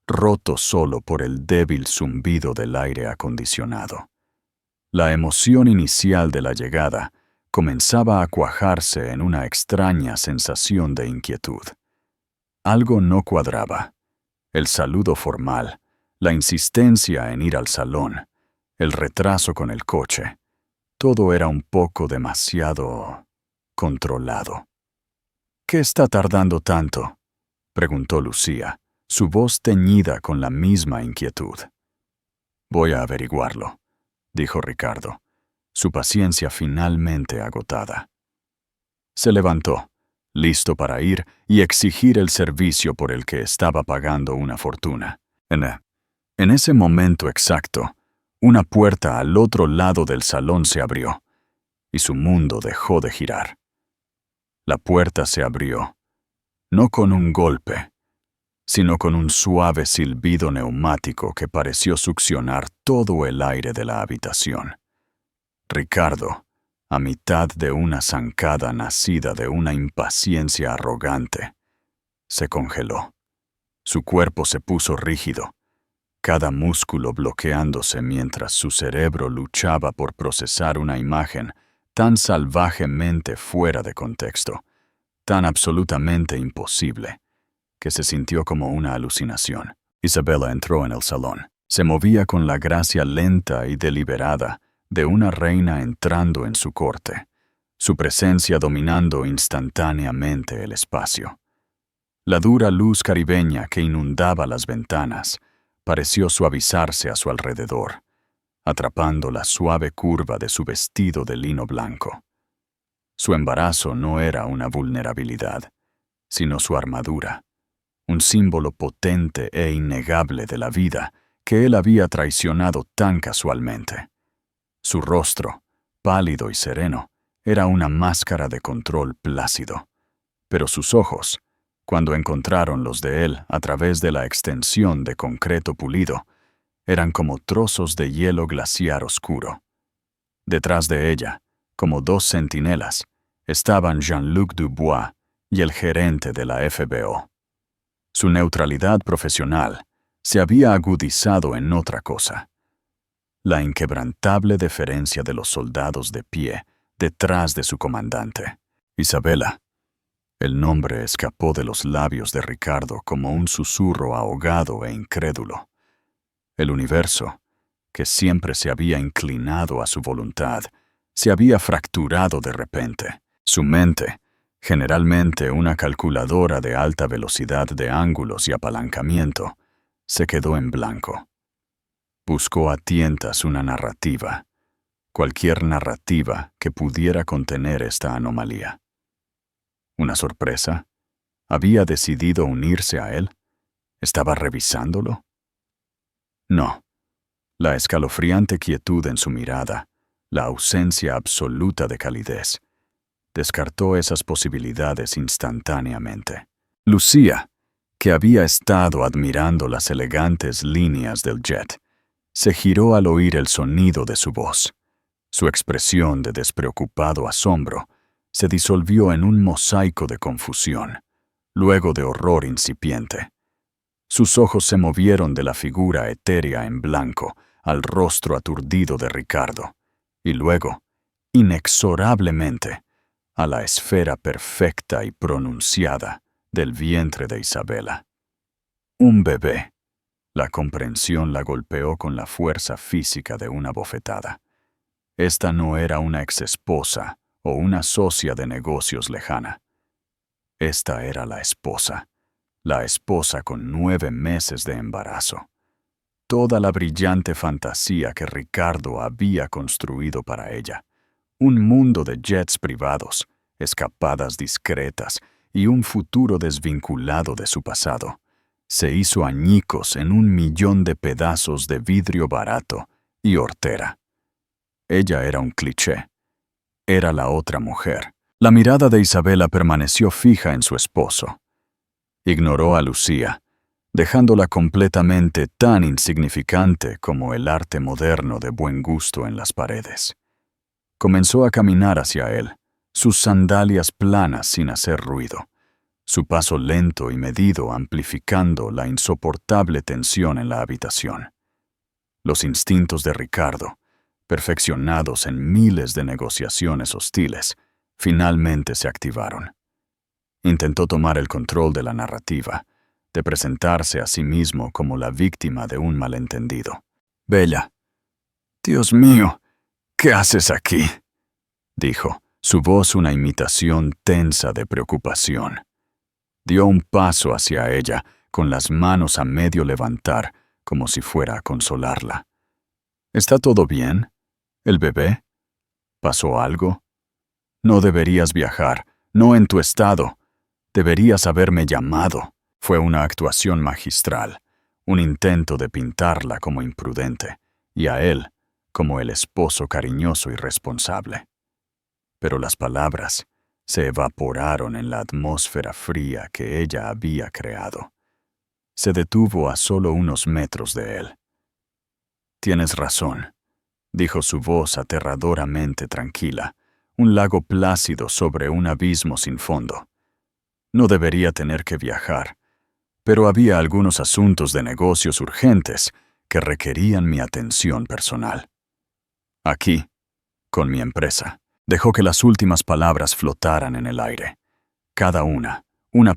roto solo por el débil zumbido del aire acondicionado. La emoción inicial de la llegada comenzaba a cuajarse en una extraña sensación de inquietud. Algo no cuadraba. El saludo formal, la insistencia en ir al salón, el retraso con el coche, todo era un poco demasiado controlado. ¿Qué está tardando tanto?, preguntó Lucía, su voz teñida con la misma inquietud. Voy a averiguarlo, dijo Ricardo, su paciencia finalmente agotada. Se levantó, listo para ir y exigir el servicio por el que estaba pagando una fortuna. En ese momento exacto, una puerta al otro lado del salón se abrió, y su mundo dejó de girar. La puerta se abrió, no con un golpe, sino con un suave silbido neumático que pareció succionar todo el aire de la habitación. Ricardo, a mitad de una zancada nacida de una impaciencia arrogante, se congeló. Su cuerpo se puso rígido, cada músculo bloqueándose mientras su cerebro luchaba por procesar una imagen tan salvajemente fuera de contexto, tan absolutamente imposible, que se sintió como una alucinación. Isabela entró en el salón. Se movía con la gracia lenta y deliberada de una reina entrando en su corte, su presencia dominando instantáneamente el espacio. La dura luz caribeña que inundaba las ventanas pareció suavizarse a su alrededor, atrapando la suave curva de su vestido de lino blanco. Su embarazo no era una vulnerabilidad, sino su armadura, un símbolo potente e innegable de la vida que él había traicionado tan casualmente. Su rostro, pálido y sereno, era una máscara de control plácido, pero sus ojos, cuando encontraron los de él a través de la extensión de concreto pulido, eran como trozos de hielo glaciar oscuro. Detrás de ella, como dos centinelas, estaban Jean-Luc Dubois y el gerente de la FBI. Su neutralidad profesional se había agudizado en otra cosa: la inquebrantable deferencia de los soldados de pie detrás de su comandante. Isabela. El nombre escapó de los labios de Ricardo como un susurro ahogado e incrédulo. El universo, que siempre se había inclinado a su voluntad, se había fracturado de repente. Su mente, generalmente una calculadora de alta velocidad de ángulos y apalancamiento, se quedó en blanco. Buscó a tientas una narrativa, cualquier narrativa que pudiera contener esta anomalía. ¿Una sorpresa? ¿Había decidido unirse a él? ¿Estaba revisándolo? No. La escalofriante quietud en su mirada, la ausencia absoluta de calidez, descartó esas posibilidades instantáneamente. Lucía, que había estado admirando las elegantes líneas del jet, se giró al oír el sonido de su voz. Su expresión de despreocupado asombro se disolvió en un mosaico de confusión, luego de horror incipiente. Sus ojos se movieron de la figura etérea en blanco al rostro aturdido de Ricardo, y luego, inexorablemente, a la esfera perfecta y pronunciada del vientre de Isabela. Un bebé. La comprensión la golpeó con la fuerza física de una bofetada. Esta no era una exesposa o una socia de negocios lejana. Esta era la esposa con 9 meses de embarazo. Toda la brillante fantasía que Ricardo había construido para ella. Un mundo de jets privados, escapadas discretas y un futuro desvinculado de su pasado, se hizo añicos en 1.000.000 de pedazos de vidrio barato y hortera. Ella era un cliché. Era la otra mujer. La mirada de Isabela permaneció fija en su esposo. Ignoró a Lucía, dejándola completamente tan insignificante como el arte moderno de buen gusto en las paredes. Comenzó a caminar hacia él, sus sandalias planas sin hacer ruido, su paso lento y medido amplificando la insoportable tensión en la habitación. Los instintos de Ricardo, perfeccionados en miles de negociaciones hostiles, finalmente se activaron. Intentó tomar el control de la narrativa, de presentarse a sí mismo como la víctima de un malentendido. «Bella, Dios mío, ¿qué haces aquí?», dijo, su voz una imitación tensa de preocupación. Dio un paso hacia ella, con las manos a medio levantar, como si fuera a consolarla. «¿Está todo bien? ¿El bebé? ¿Pasó algo? No deberías viajar, no en tu estado. Deberías haberme llamado». Fue una actuación magistral, un intento de pintarla como imprudente, y a él como el esposo cariñoso y responsable. Pero las palabras se evaporaron en la atmósfera fría que ella había creado. Se detuvo a solo unos metros de él. «Tienes razón», dijo su voz aterradoramente tranquila, un lago plácido sobre un abismo sin fondo. «No debería tener que viajar, pero había algunos asuntos de negocios urgentes que requerían mi atención personal. Aquí, con mi empresa». Dejó que las últimas palabras flotaran en el aire. Cada una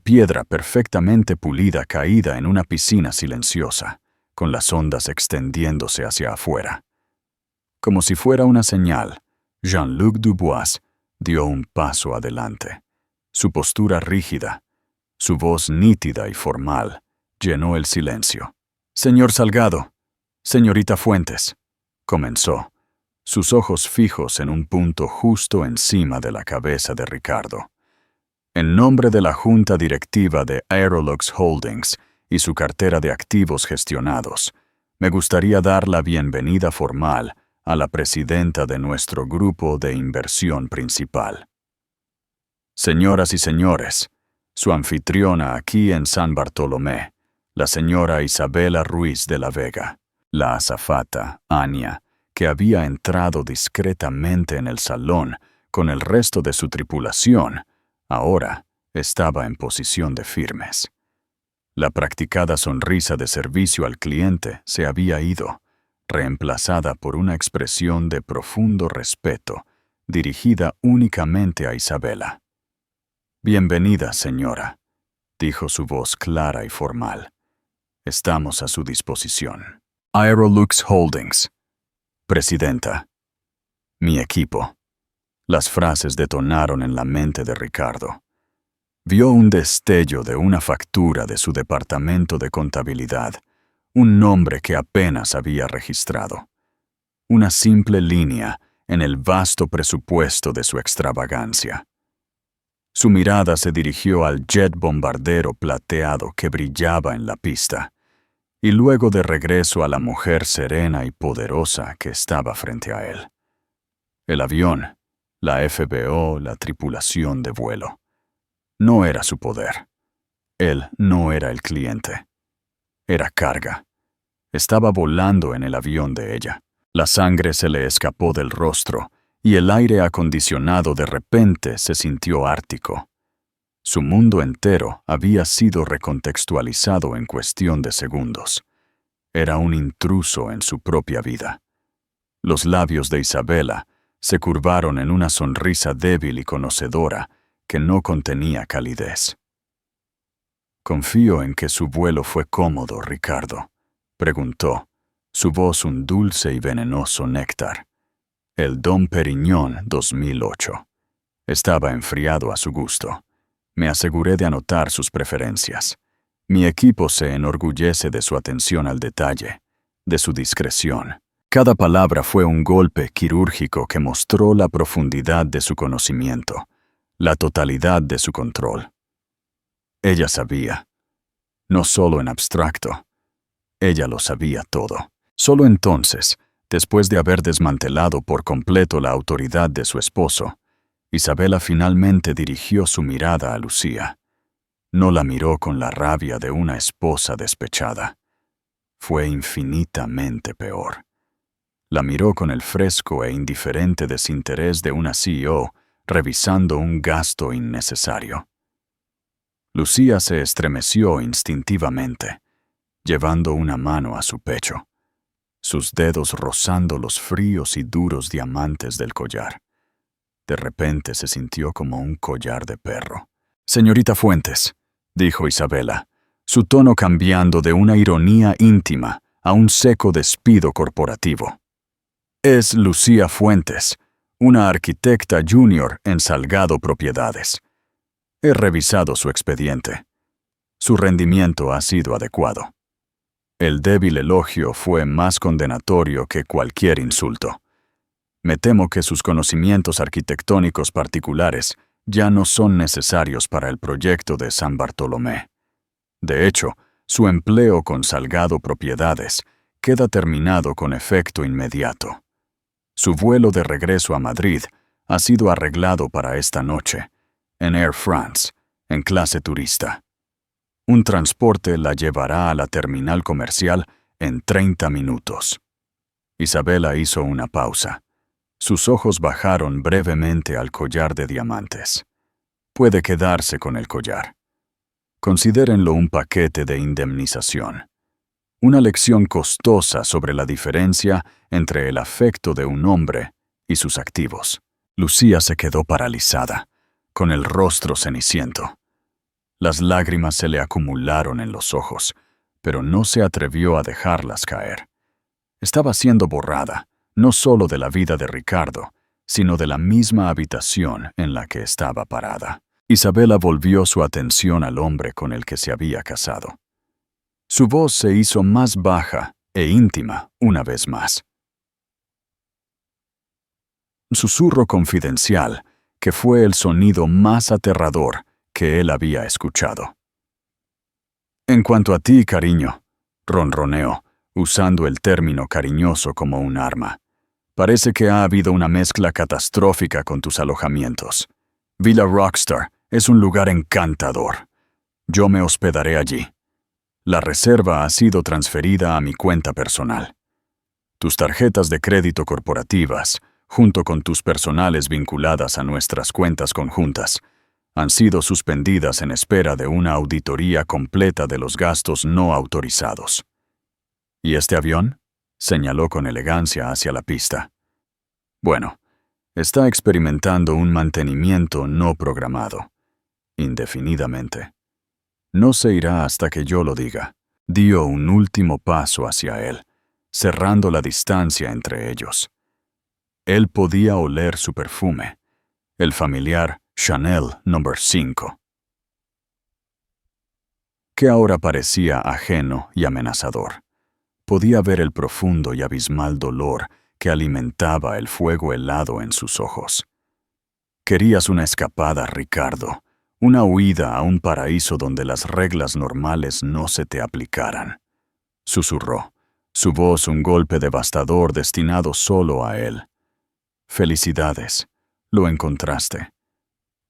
piedra perfectamente pulida caída en una piscina silenciosa, con las ondas extendiéndose hacia afuera. Como si fuera una señal, Jean-Luc Dubois dio un paso adelante. Su postura rígida, su voz nítida y formal, llenó el silencio. «Señor Salgado, señorita Fuentes», comenzó, sus ojos fijos en un punto justo encima de la cabeza de Ricardo. «En nombre de la Junta Directiva de Aerolux Holdings y su cartera de activos gestionados, me gustaría dar la bienvenida formal a la presidenta de nuestro grupo de inversión principal. Señoras y señores, su anfitriona aquí en San Bartolomé, la señora Isabela Ruiz de la Vega, la azafata, Ania, que había entrado discretamente en el salón con el resto de su tripulación, ahora estaba en posición de firmes. La practicada sonrisa de servicio al cliente se había ido, reemplazada por una expresión de profundo respeto, dirigida únicamente a Isabela. «Bienvenida, señora», dijo su voz clara y formal. «Estamos a su disposición». Aerolux Holdings. Presidenta. Mi equipo. Las frases detonaron en la mente de Ricardo. Vio un destello de una factura de su departamento de contabilidad, un nombre que apenas había registrado. Una simple línea en el vasto presupuesto de su extravagancia. Su mirada se dirigió al jet bombardero plateado que brillaba en la pista, y luego de regreso a la mujer serena y poderosa que estaba frente a él. El avión, la FBO, la tripulación de vuelo. No era su poder. Él no era el cliente. Era carga. Estaba volando en el avión de ella. La sangre se le escapó del rostro y el aire acondicionado de repente se sintió ártico. Su mundo entero había sido recontextualizado en cuestión de segundos. Era un intruso en su propia vida. Los labios de Isabela se curvaron en una sonrisa débil y conocedora que no contenía calidez. «Confío en que su vuelo fue cómodo, Ricardo», preguntó, su voz un dulce y venenoso néctar. El Dom Perignon 2008. Estaba enfriado a su gusto. Me aseguré de anotar sus preferencias. Mi equipo se enorgullece de su atención al detalle, de su discreción. Cada palabra fue un golpe quirúrgico que mostró la profundidad de su conocimiento, la totalidad de su control. Ella sabía, no solo en abstracto, ella lo sabía todo. Solo entonces, después de haber desmantelado por completo la autoridad de su esposo, Isabela finalmente dirigió su mirada a Lucía. No la miró con la rabia de una esposa despechada. Fue infinitamente peor. La miró con el fresco e indiferente desinterés de una CEO revisando un gasto innecesario. Lucía se estremeció instintivamente, llevando una mano a su pecho, sus dedos rozando los fríos y duros diamantes del collar. De repente se sintió como un collar de perro. «Señorita Fuentes», dijo Isabela, su tono cambiando de una ironía íntima a un seco despido corporativo. «Es Lucía Fuentes, una arquitecta junior en Salgado Propiedades. He revisado su expediente. Su rendimiento ha sido adecuado». El débil elogio fue más condenatorio que cualquier insulto. «Me temo que sus conocimientos arquitectónicos particulares ya no son necesarios para el proyecto de San Bartolomé. De hecho, su empleo con Salgado Propiedades queda terminado con efecto inmediato. Su vuelo de regreso a Madrid ha sido arreglado para esta noche, en Air France, en clase turista. Un transporte la llevará a la terminal comercial en 30 minutos. Isabela hizo una pausa. Sus ojos bajaron brevemente al collar de diamantes. Puede quedarse con el collar. Considérenlo un paquete de indemnización. Una lección costosa sobre la diferencia entre el afecto de un hombre y sus activos. Lucía se quedó paralizada, con el rostro ceniciento. Las lágrimas se le acumularon en los ojos, pero no se atrevió a dejarlas caer. Estaba siendo borrada, no solo de la vida de Ricardo, sino de la misma habitación en la que estaba parada. Isabela volvió su atención al hombre con el que se había casado. Su voz se hizo más baja e íntima una vez más. Susurro confidencial, que fue el sonido más aterrador que él había escuchado. En cuanto a ti, cariño, ronroneó, usando el término cariñoso como un arma. Parece que ha habido una mezcla catastrófica con tus alojamientos. Villa Rockstar es un lugar encantador. Yo me hospedaré allí. La reserva ha sido transferida a mi cuenta personal. Tus tarjetas de crédito corporativas, junto con tus personales vinculadas a nuestras cuentas conjuntas, han sido suspendidas en espera de una auditoría completa de los gastos no autorizados. ¿Y este avión? Señaló con elegancia hacia la pista. Bueno, está experimentando un mantenimiento no programado, indefinidamente. No se irá hasta que yo lo diga. Dio un último paso hacia él, cerrando la distancia entre ellos. Él podía oler su perfume, el familiar Chanel No. 5, que ahora parecía ajeno y amenazador. Podía ver el profundo y abismal dolor que alimentaba el fuego helado en sus ojos. Querías una escapada, Ricardo, una huida a un paraíso donde las reglas normales no se te aplicaran. Susurró, su voz un golpe devastador destinado solo a él. Felicidades, lo encontraste.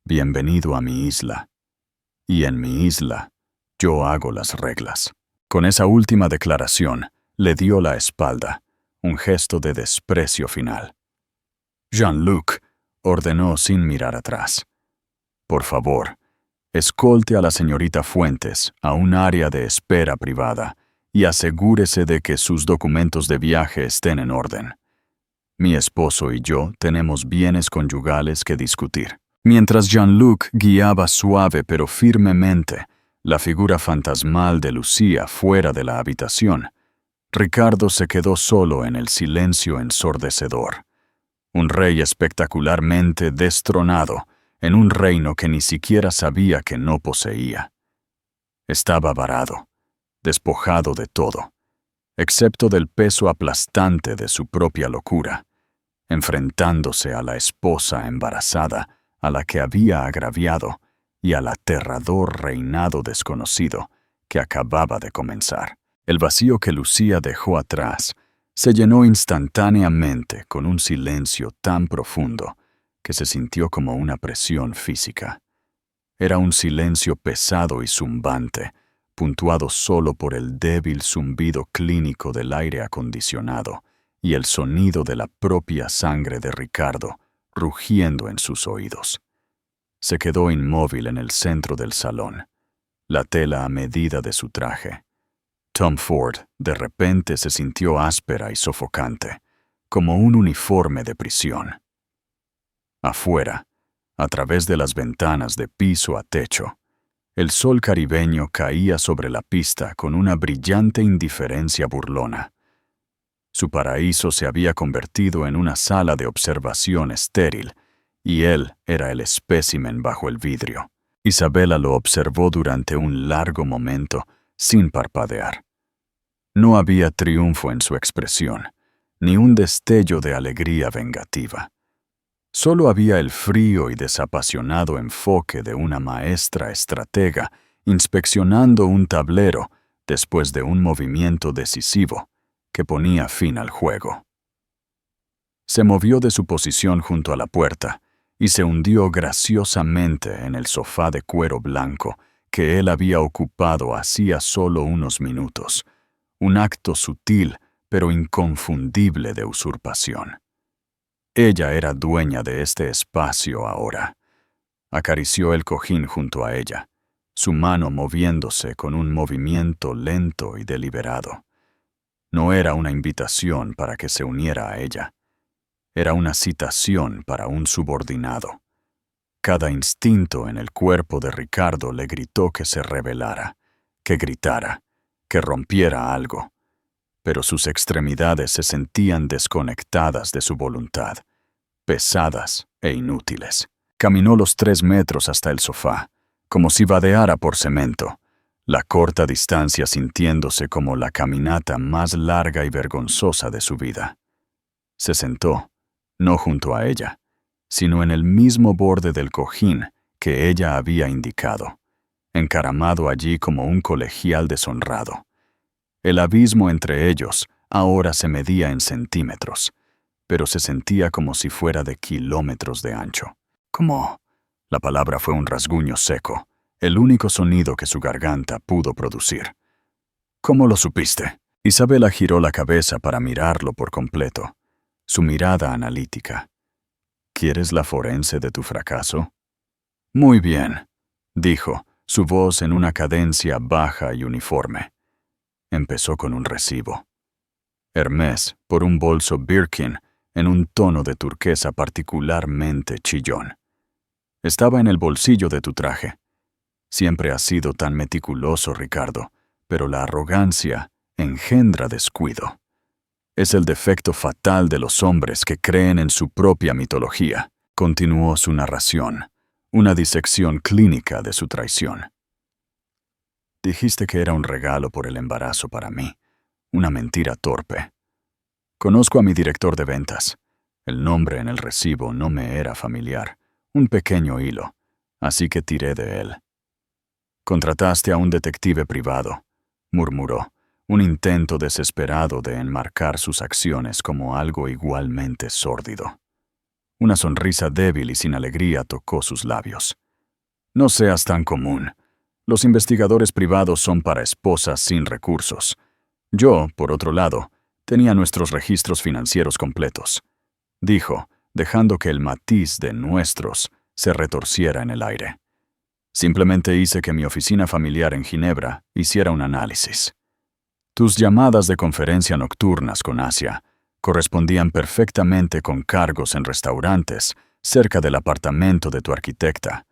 Bienvenido a mi isla. Y en mi isla, yo hago las reglas. Con esa última declaración, le dio la espalda, un gesto de desprecio final. Jean-Luc ordenó sin mirar atrás. Por favor, escolte a la señorita Fuentes a un área de espera privada y asegúrese de que sus documentos de viaje estén en orden. Mi esposo y yo tenemos bienes conyugales que discutir. Mientras Jean-Luc guiaba suave pero firmemente la figura fantasmal de Lucía fuera de la habitación, Ricardo se quedó solo en el silencio ensordecedor. Un rey espectacularmente destronado en un reino que ni siquiera sabía que no poseía. Estaba varado, despojado de todo, excepto del peso aplastante de su propia locura, enfrentándose a la esposa embarazada a la que había agraviado y al aterrador reinado desconocido que acababa de comenzar. El vacío que Lucía dejó atrás se llenó instantáneamente con un silencio tan profundo que se sintió como una presión física. Era un silencio pesado y zumbante, puntuado solo por el débil zumbido clínico del aire acondicionado y el sonido de la propia sangre de Ricardo rugiendo en sus oídos. Se quedó inmóvil en el centro del salón, la tela a medida de su traje. Tom Ford de repente se sintió áspera y sofocante, como un uniforme de prisión. Afuera, a través de las ventanas de piso a techo, el sol caribeño caía sobre la pista con una brillante indiferencia burlona. Su paraíso se había convertido en una sala de observación estéril, y él era el espécimen bajo el vidrio. Isabela lo observó durante un largo momento, sin parpadear. No había triunfo en su expresión, ni un destello de alegría vengativa. Solo había el frío y desapasionado enfoque de una maestra estratega inspeccionando un tablero después de un movimiento decisivo que ponía fin al juego. Se movió de su posición junto a la puerta y se hundió graciosamente en el sofá de cuero blanco que él había ocupado hacía solo unos minutos, un acto sutil pero inconfundible de usurpación. Ella era dueña de este espacio ahora. Acarició el cojín junto a ella, su mano moviéndose con un movimiento lento y deliberado. No era una invitación para que se uniera a ella. Era una citación para un subordinado. Cada instinto en el cuerpo de Ricardo le gritó que se rebelara, que gritara, que rompiera algo. pero sus extremidades se sentían desconectadas de su voluntad, pesadas e inútiles. Caminó los 3 metros hasta el sofá, como si vadeara por cemento, la corta distancia sintiéndose como la caminata más larga y vergonzosa de su vida. Se sentó, no junto a ella, sino en el mismo borde del cojín que ella había indicado, encaramado allí como un colegial deshonrado. El abismo entre ellos ahora se medía en centímetros, pero se sentía como si fuera de kilómetros de ancho. ¿Cómo? La palabra fue un rasguño seco, el único sonido que su garganta pudo producir. ¿Cómo lo supiste? Isabela giró la cabeza para mirarlo por completo, su mirada analítica. ¿Quieres la forense de tu fracaso? Muy bien, dijo, su voz en una cadencia baja y uniforme. Empezó con un recibo. Hermès, por un bolso Birkin, en un tono de turquesa particularmente chillón. Estaba en el bolsillo de tu traje. Siempre has sido tan meticuloso, Ricardo, pero la arrogancia engendra descuido. Es el defecto fatal de los hombres que creen en su propia mitología. Continuó su narración, una disección clínica de su traición. Dijiste que era un regalo por el embarazo para mí, una mentira torpe. Conozco a mi director de ventas. El nombre en el recibo no me era familiar, un pequeño hilo, así que tiré de él. Contrataste a un detective privado, murmuró, un intento desesperado de enmarcar sus acciones como algo igualmente sórdido. Una sonrisa débil y sin alegría tocó sus labios. No seas tan común. Los investigadores privados son para esposas sin recursos. Yo, por otro lado, tenía nuestros registros financieros completos, dijo, dejando que el matiz de nuestros se retorciera en el aire. Simplemente hice que mi oficina familiar en Ginebra hiciera un análisis. Tus llamadas de conferencia nocturnas con Asia correspondían perfectamente con cargos en restaurantes cerca del apartamento de tu arquitecta,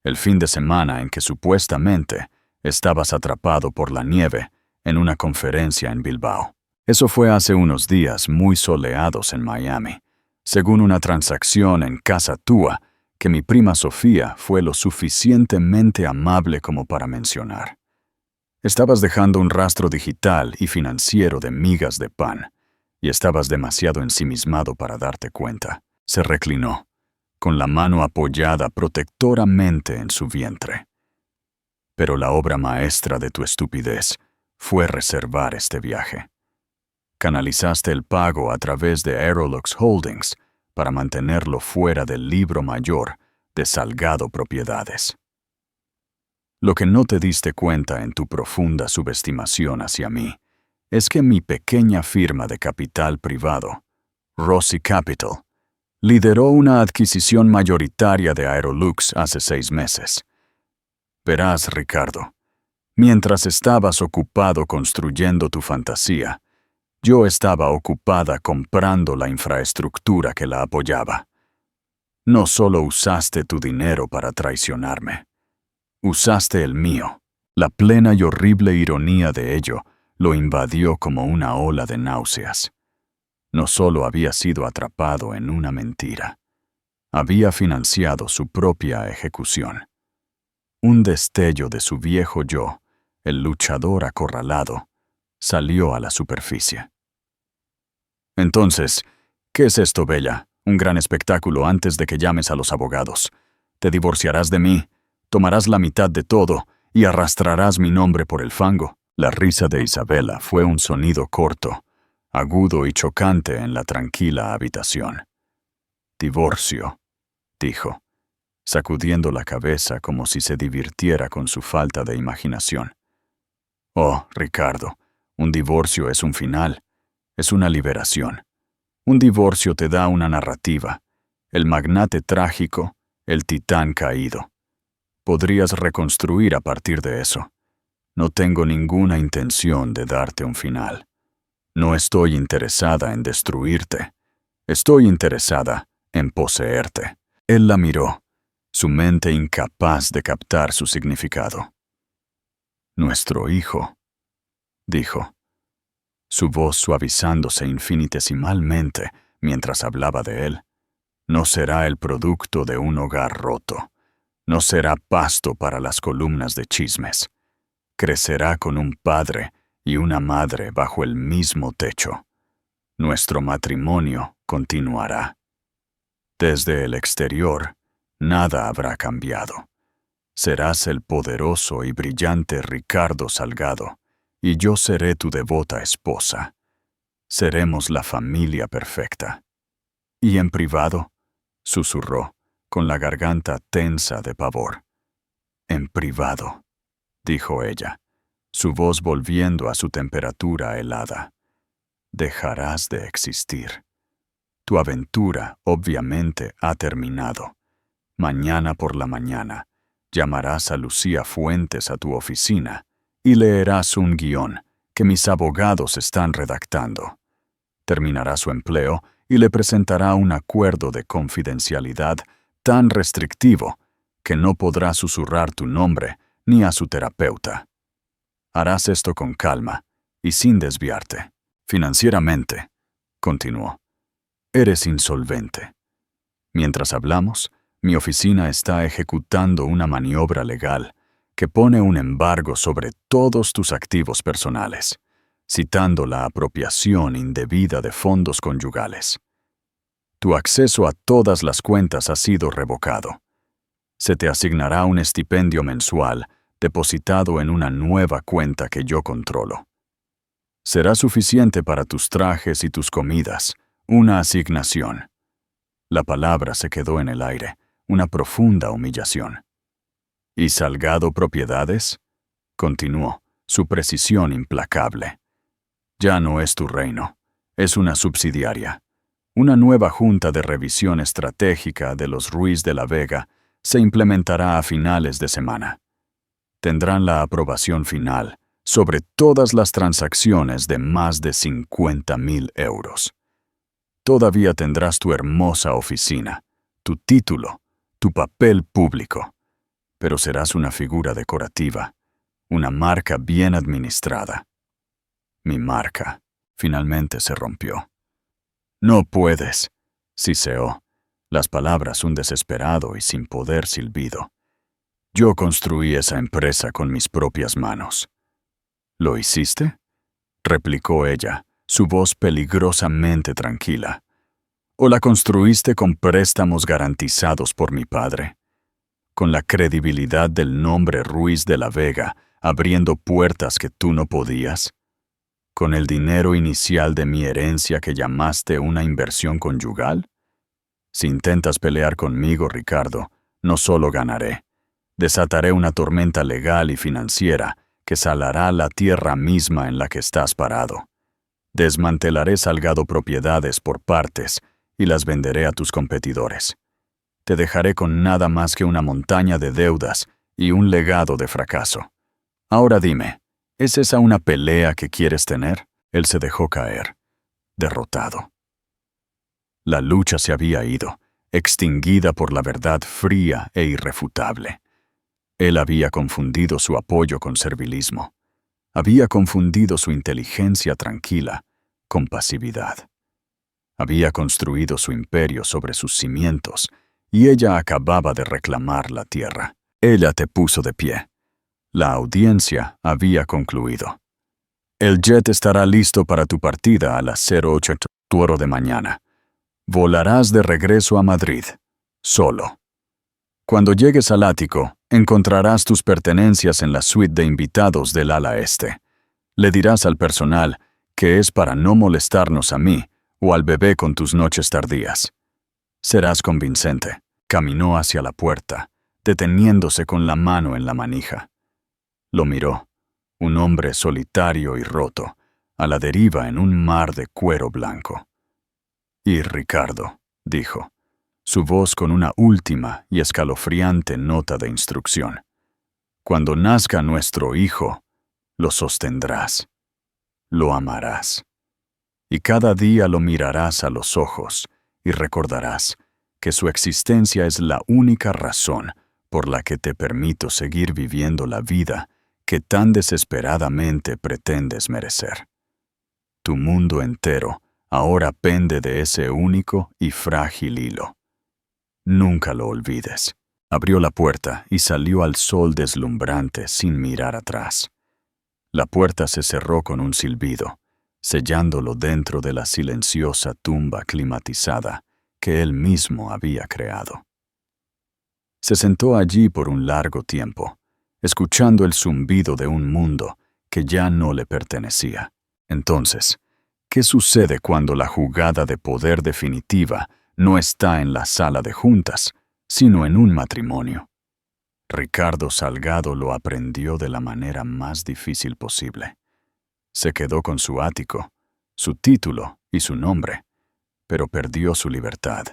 el fin de semana en que supuestamente estabas atrapado por la nieve en una conferencia en Bilbao. Eso fue hace unos días muy soleados en Miami, según una transacción en Casa Tua que mi prima Sofía fue lo suficientemente amable como para mencionar. Estabas dejando un rastro digital y financiero de migas de pan, y estabas demasiado ensimismado para darte cuenta. Se reclinó, con la mano apoyada protectoramente en su vientre. Pero la obra maestra de tu estupidez fue reservar este viaje. Canalizaste el pago a través de Aerolux Holdings para mantenerlo fuera del libro mayor de Salgado Propiedades. Lo que no te diste cuenta en tu profunda subestimación hacia mí es que mi pequeña firma de capital privado, Rossi Capital, lideró una adquisición mayoritaria de Aerolux hace 6 meses. Verás, Ricardo, mientras estabas ocupado construyendo tu fantasía, yo estaba ocupada comprando la infraestructura que la apoyaba. No solo usaste tu dinero para traicionarme, usaste el mío. La plena y horrible ironía de ello lo invadió como una ola de náuseas. No solo había sido atrapado en una mentira, había financiado su propia ejecución. Un destello de su viejo yo, el luchador acorralado, salió a la superficie. Entonces, ¿qué es esto, Bella? Un gran espectáculo antes de que llames a los abogados. Te divorciarás de mí, tomarás la mitad de todo y arrastrarás mi nombre por el fango. La risa de Isabela fue un sonido corto, agudo y chocante en la tranquila habitación. Divorcio, dijo, sacudiendo la cabeza como si se divirtiera con su falta de imaginación. Oh, Ricardo, un divorcio es un final, es una liberación. Un divorcio te da una narrativa, el magnate trágico, el titán caído. Podrías reconstruir a partir de eso. No tengo ninguna intención de darte un final. No estoy interesada en destruirte. Estoy interesada en poseerte. Él la miró, su mente incapaz de captar su significado. Nuestro hijo, dijo. su voz suavizándose infinitesimalmente mientras hablaba de él. No será el producto de un hogar roto. No será pasto para las columnas de chismes. Crecerá con un padre y una madre bajo el mismo techo. Nuestro matrimonio continuará. Desde el exterior, nada habrá cambiado. Serás el poderoso y brillante Ricardo Salgado, y yo seré tu devota esposa. Seremos la familia perfecta. ¿Y en privado?, susurró, con la garganta tensa de pavor. En privado, dijo ella, su voz volviendo a su temperatura helada. Dejarás de existir. Tu aventura, obviamente, ha terminado. Mañana por la mañana, llamarás a Lucía Fuentes a tu oficina y leerás un guión que mis abogados están redactando. Terminará su empleo y le presentará un acuerdo de confidencialidad tan restrictivo que no podrá susurrar tu nombre ni a su terapeuta. Harás esto con calma y sin desviarte. Financieramente, continuó, eres insolvente. Mientras hablamos, mi oficina está ejecutando una maniobra legal que pone un embargo sobre todos tus activos personales, citando la apropiación indebida de fondos conyugales. Tu acceso a todas las cuentas ha sido revocado. Se te asignará un estipendio mensual depositado en una nueva cuenta que yo controlo. Será suficiente para tus trajes y tus comidas, una asignación. La palabra se quedó en el aire, una profunda humillación. ¿Y Salgado Propiedades?, continuó, su precisión implacable. Ya no es tu reino, es una subsidiaria. Una nueva junta de revisión estratégica de los Ruiz de la Vega se implementará a finales de semana. Tendrán la aprobación final sobre todas las transacciones de más de 50,000 euros. Todavía tendrás tu hermosa oficina, tu título, tu papel público, pero serás una figura decorativa, una marca bien administrada. Mi marca finalmente se rompió. No puedes, siseó, las palabras un desesperado y sin poder silbido. Yo construí esa empresa con mis propias manos. ¿Lo hiciste?, replicó ella, su voz peligrosamente tranquila. ¿O la construiste con préstamos garantizados por mi padre? Con la credibilidad del nombre Ruiz de la Vega, abriendo puertas que tú no podías. ¿Con el dinero inicial de mi herencia que llamaste una inversión conyugal? Si intentas pelear conmigo, Ricardo, no solo ganaré. Desataré una tormenta legal y financiera que salará la tierra misma en la que estás parado. Desmantelaré Salgado Propiedades por partes y las venderé a tus competidores. Te dejaré con nada más que una montaña de deudas y un legado de fracaso. Ahora dime, ¿es esa una pelea que quieres tener? Él se dejó caer, derrotado. La lucha se había ido, extinguida por la verdad fría e irrefutable. Él había confundido su apoyo con servilismo. Había confundido su inteligencia tranquila con pasividad. Había construido su imperio sobre sus cimientos y ella acababa de reclamar la tierra. Ella te puso de pie. La audiencia había concluido. El jet estará listo para tu partida a las 08:00 de mañana. Volarás de regreso a Madrid, solo. Cuando llegues al ático, encontrarás tus pertenencias en la suite de invitados del ala este. Le dirás al personal que es para no molestarnos a mí o al bebé con tus noches tardías. Serás convincente. Caminó hacia la puerta, deteniéndose con la mano en la manija. Lo miró, un hombre solitario y roto, a la deriva en un mar de cuero blanco. Y Ricardo, dijo, su voz con una última y escalofriante nota de instrucción. Cuando nazca nuestro hijo, lo sostendrás, lo amarás. Y cada día lo mirarás a los ojos y recordarás que su existencia es la única razón por la que te permito seguir viviendo la vida que tan desesperadamente pretendes merecer. Tu mundo entero ahora pende de ese único y frágil hilo. Nunca lo olvides. Abrió la puerta y salió al sol deslumbrante sin mirar atrás. La puerta se cerró con un silbido, sellándolo dentro de la silenciosa tumba climatizada que él mismo había creado. Se sentó allí por un largo tiempo, escuchando el zumbido de un mundo que ya no le pertenecía. Entonces, ¿qué sucede cuando la jugada de poder definitiva no está en la sala de juntas, sino en un matrimonio? Ricardo Salgado lo aprendió de la manera más difícil posible. Se quedó con su ático, su título y su nombre, pero perdió su libertad,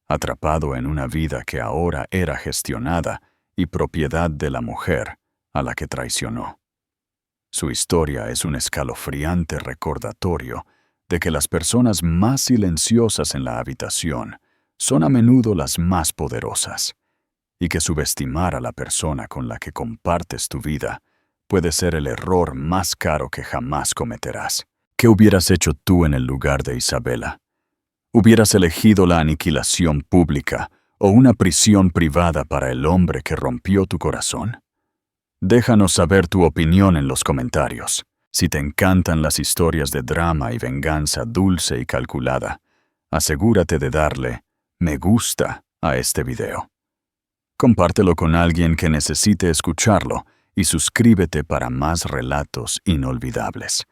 atrapado en una vida que ahora era gestionada y propiedad de la mujer a la que traicionó. Su historia es un escalofriante recordatorio de que las personas más silenciosas en la habitación son a menudo las más poderosas, y que subestimar a la persona con la que compartes tu vida puede ser el error más caro que jamás cometerás. ¿Qué hubieras hecho tú en el lugar de Isabela? ¿Hubieras elegido la aniquilación pública o una prisión privada para el hombre que rompió tu corazón? Déjanos saber tu opinión en los comentarios. Si te encantan las historias de drama y venganza dulce y calculada, asegúrate de darle me gusta a este video. Compártelo con alguien que necesite escucharlo y suscríbete para más relatos inolvidables.